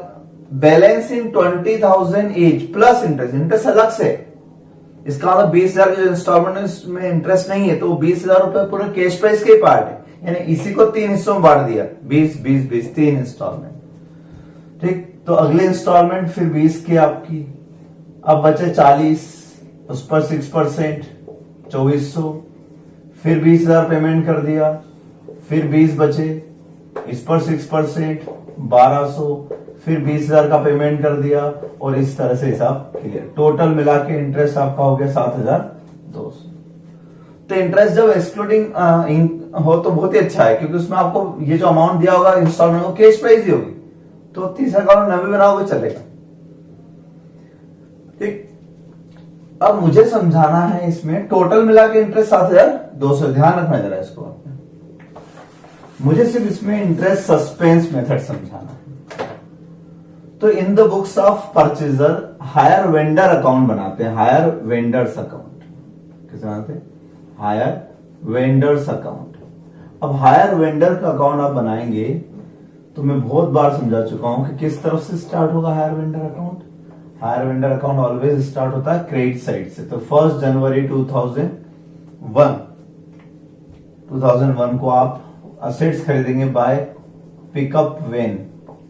S1: बैलेंस इन 20,000 ईच प्लस इंटरेस्ट, इंटरेस्ट अलग से, इसका मतलब 20,000 की जो इंस्टॉलमेंट में इंटरेस्ट नहीं है, तो 20,000 रुपए पूरे कैश प्राइस के पार्ट है, यानी इसी को 3 हिस्सों में बांट दिया, 20, 20, 20, 3 इंस्टॉलमेंट, ठीक। तो अगले इंस्टॉलमेंट फिर 20 की आपकी, अब बचे 40, उस पर 6%, 2400, फिर 20,000 पेमेंट कर दिया, फिर 20 बचे, इस पर 6%, 1200, फिर 20,000 का पेमेंट कर दिया, और इस तरह से हिसाब क्लियर। टोटल मिला के इंटरेस्ट आपका हो गया 7,200। तो इंटरेस्ट जब एक्सक्लूडिंग हो तो बहुत ही अच्छा है, क्योंकि उसमें आपको ये जो अमाउंट दिया होगा इंस्टॉलमेंट को कैश प्राइस ही होगी, तो 30 अकाउंट नवी बनाओगे चलेगा, ठीक। अब मुझे समझाना है इसमें टोटल मिला के इंटरेस्ट 7,200, ध्यान रखना जरा इसको, मुझे सिर्फ इसमें इंटरेस्ट सस्पेंस मेथड समझाना है। तो in the books of purchaser hire vendor account बनाते हैं, हायर वेंडर्स अकाउंट कैसे बनाते हैं? Hire vendors account. अब हायर वेंडर का अकाउंट आप बनाएंगे तो मैं बहुत बार समझा चुका हूं कि किस तरफ से स्टार्ट होगा higher vendor account. Higher vendor account always start होता है क्रेडिट साइड से। तो 1 जनवरी 2001 को आप असेट्स खरीदेंगे बाय पिकअप वेन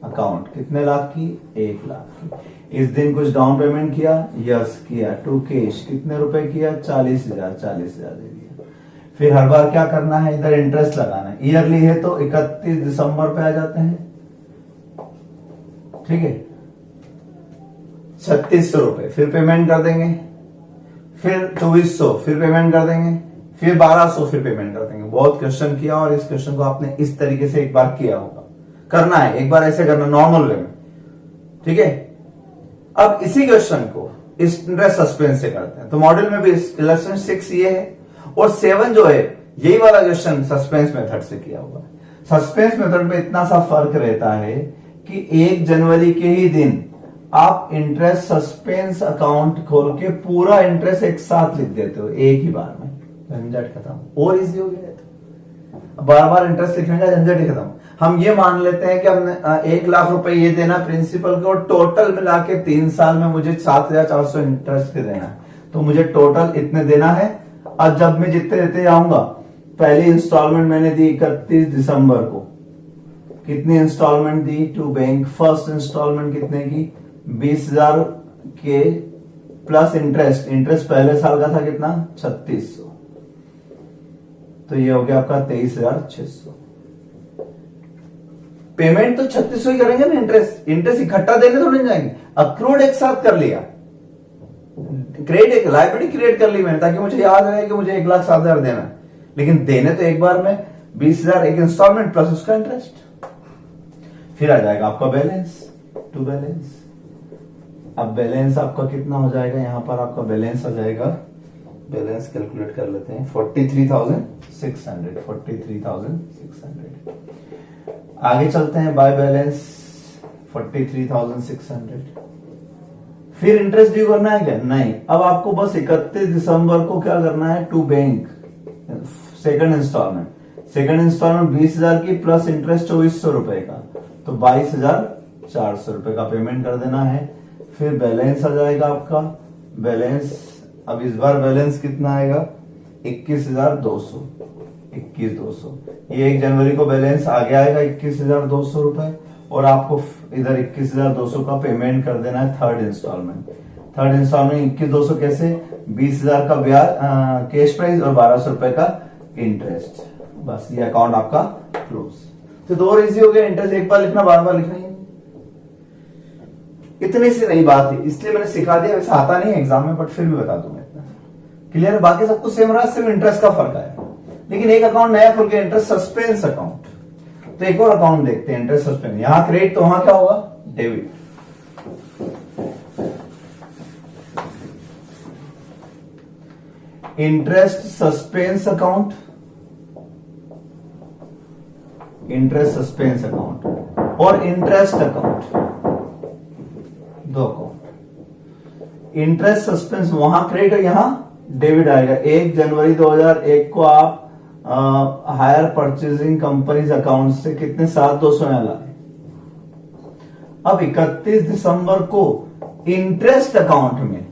S1: अकाउंट, कितने लाख की? 1 लाख की। इस दिन कुछ डाउन पेमेंट किया? यस किया। टू कैश कितने रुपए किया? 40,000 दे दिया। फिर हर बार क्या करना है? इधर इंटरेस्ट लगाना है। ईयरली है तो 31 दिसंबर पे आ जाते हैं, ठीक है। 3600 रुपए फिर पेमेंट कर देंगे, फिर 2400 फिर पेमेंट कर देंगे, फिर 1200 फिर पेमेंट कर देंगे। बहुत क्वेश्चन किया और इस क्वेश्चन को आपने इस तरीके से एक बार किया होगा, करना है एक बार ऐसे करना नॉर्मल वे में, ठीक है। अब इसी क्वेश्चन को इस इंटरेस्ट सस्पेंस से करते हैं। तो मॉड्यूल में भी लेसन 6 ये है, और 7 जो है यही वाला क्वेश्चन सस्पेंस मेथड से किया हुआ है। सस्पेंस मेथड में इतना सा फर्क रहता है कि 1 जनवरी के ही दिन आप इंटरेस्ट सस्पेंस अकाउंट खोल के पूरा इंटरेस्ट एक साथ लिख देते हो एक ही बार में, झंझट खत्म, और इजी हो गया। बार बार इंटरेस्ट लिखने का झंझट ही खत्म। हम ये मान लेते हैं कि हमने 1 लाख रुपए ये देना प्रिंसिपल को, टोटल मिला के 3 साल में मुझे 7,400 इंटरेस्ट के देना है, तो मुझे टोटल इतने देना है। अब जब मैं जितने देते जाऊंगा, पहली इंस्टॉलमेंट मैंने दी 31 दिसंबर को, कितनी इंस्टॉलमेंट दी टू बैंक, फर्स्ट इंस्टॉलमेंट कितने की 20,000 के प्लस इंटरेस्ट, इंटरेस्ट पहले साल का था कितना 3600, तो ये हो गया आपका 23,600। पेमेंट तो 3600 ही करेंगे ना, इंटरेस्ट इकट्ठा देने तो नहीं जाएंगे, अक्रूड एक साथ कर लिया, एक लाइबिलिटी क्रिएट कर ली मैंने, ताकि मुझे याद रहे कि मुझे 1,07,000 देना है, लेकिन देने तो एक बार में 20,000 एक इंस्टॉलमेंट प्लस उसका इंटरेस्ट। फिर आ जाएगा आपका बैलेंस टू बैलेंस। अब बैलेंस आपका कितना हो जाएगा, यहां पर आपका बैलेंस हो जाएगा, बैलेंस कैलकुलेट कर लेते हैं 43,600, 43,600। आगे चलते हैं, बाय बैलेंस 43,600। फिर इंटरेस्ट ड्यू करना है क्या, नहीं, अब आपको बस 31 दिसंबर को क्या करना है, टू बैंक सेकंड इंस्टॉलमेंट 20,000 की प्लस इंटरेस्ट 2,400 रुपए का, तो 22,400 रुपए का पेमेंट कर देना है। फिर बैलेंस आ जाएगा आपका, बैलेंस अब इस बार बैलेंस कितना आएगा 21,200, 21,200। ये 1 जनवरी को बैलेंस आगे आएगा 21,200 रुपए, और आपको इधर 21,200 का पेमेंट कर देना है थर्ड इंस्टॉलमेंट 21,200 कैसे, 20,000 का ब्याज कैश प्राइस और 1,200 रुपए का इंटरेस्ट, बस ये अकाउंट आपका क्लोज। तो 2 और इजी हो गया, इंटरेस्ट एक बार लिखना, बार बार लिखना ही, इतनी सी नई बात है, इसलिए मैंने सिखा दिया, वैसे आता नहीं है एग्जाम में, बट फिर भी बता दूंगा इतना क्लियर। बाकी सब कुछ सेम रहा, सिर्फ इंटरेस्ट का फर्क आया, लेकिन एक अकाउंट नया खुल गया, इंटरेस्ट सस्पेंस अकाउंट। तो एक और अकाउंट देखते हैं, इंटरेस्ट सस्पेंस, यहां क्रेडिट तो वहां क्या होगा, debit. Interest suspense account, interest suspense account और interest account, 2 account. Interest suspense वहां क्रेडिट और यहां डेबिट आएगा। 1 जनवरी 2001 को आप हायर परचेजिंग कंपनीज अकाउंट से कितने 7,200 यहां लाए। अब 31 दिसंबर को इंटरेस्ट अकाउंट में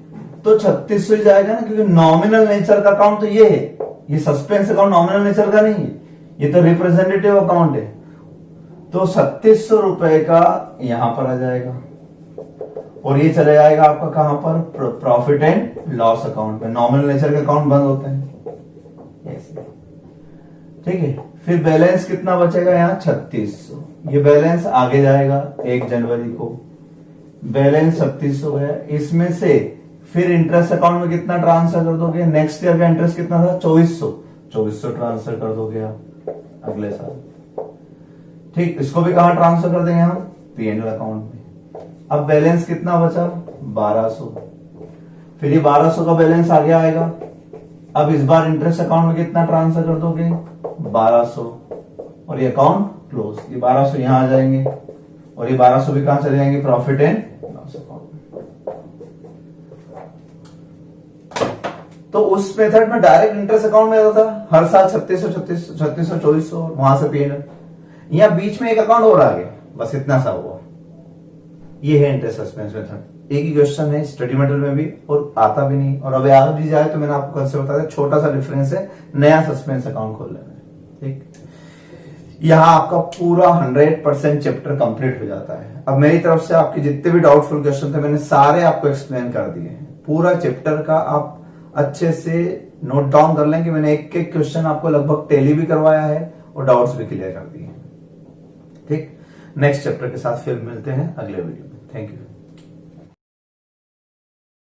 S1: तो 3600 ही जाएगा ना, क्योंकि नॉमिनल नेचर का अकाउंट तो ये है, ये सस्पेंस अकाउंट नॉमिनल नेचर का नहीं है, ये तो रिप्रेजेंटेटिव अकाउंट है, तो 3600 रुपए का यहां पर आ जाएगा, और ये चले जाएगा आपका कहां पर, प्रॉफिट एंड लॉस अकाउंट में। नॉमिनल नेचर के अकाउंट बंद होते हैं, ठीक है। फिर बैलेंस कितना बचेगा यहाँ 3600, ये बैलेंस आगे जाएगा 1 जनवरी को, बैलेंस 3600 गया, इसमें से फिर इंटरेस्ट अकाउंट में कितना ट्रांसफर कर दोगे, नेक्स्ट ईयर का इंटरेस्ट कितना था 2400 ट्रांसफर कर दोगे आप अगले साल, ठीक। इसको भी कहां ट्रांसफर कर देंगे हम, पीएनएल अकाउंट में। अब बैलेंस कितना बचा 1200, फिर ये 1200 का बैलेंस आगे आएगा। अब इस बार इंटरेस्ट अकाउंट में कितना ट्रांसफर कर दोगे 1200, और ये अकाउंट क्लोज। ये 1200 यहां आ जाएंगे, और ये 1200 भी कहां चले जाएंगे, प्रॉफिट एंड लॉस अकाउंट। तो उस मेथड में डायरेक्ट इंटरेस्ट अकाउंट में आता था हर साल 3600, 2400, वहां से पीएनएल। यहां बीच में एक अकाउंट और आ गया, बस इतना सा हुआ। ये है इंटरेस्ट सस्पेंस मेथड। एक ही क्वेश्चन है स्टडी मटेरियल में भी, और आता भी नहीं, और अभी आ भी जाए तो मैंने आपको कल से बताया, छोटा सा डिफरेंस है नया सस्पेंस अकाउंट खोलने में, ठीक। यहां आपका पूरा 100% चैप्टर कंप्लीट हो जाता है। अब मेरी तरफ से आपके जितने भी डाउटफुल क्वेश्चन थे मैंने सारे आपको एक्सप्लेन कर दिए हैं। पूरा चैप्टर का आप अच्छे से नोट डाउन कर लें कि मैंने एक एक क्वेश्चन आपको लगभग टैली भी करवाया है और डाउट्स भी क्लियर कर दिए, ठीक। नेक्स्ट चैप्टर के साथ फिर मिलते हैं अगले वीडियो में। Thank you.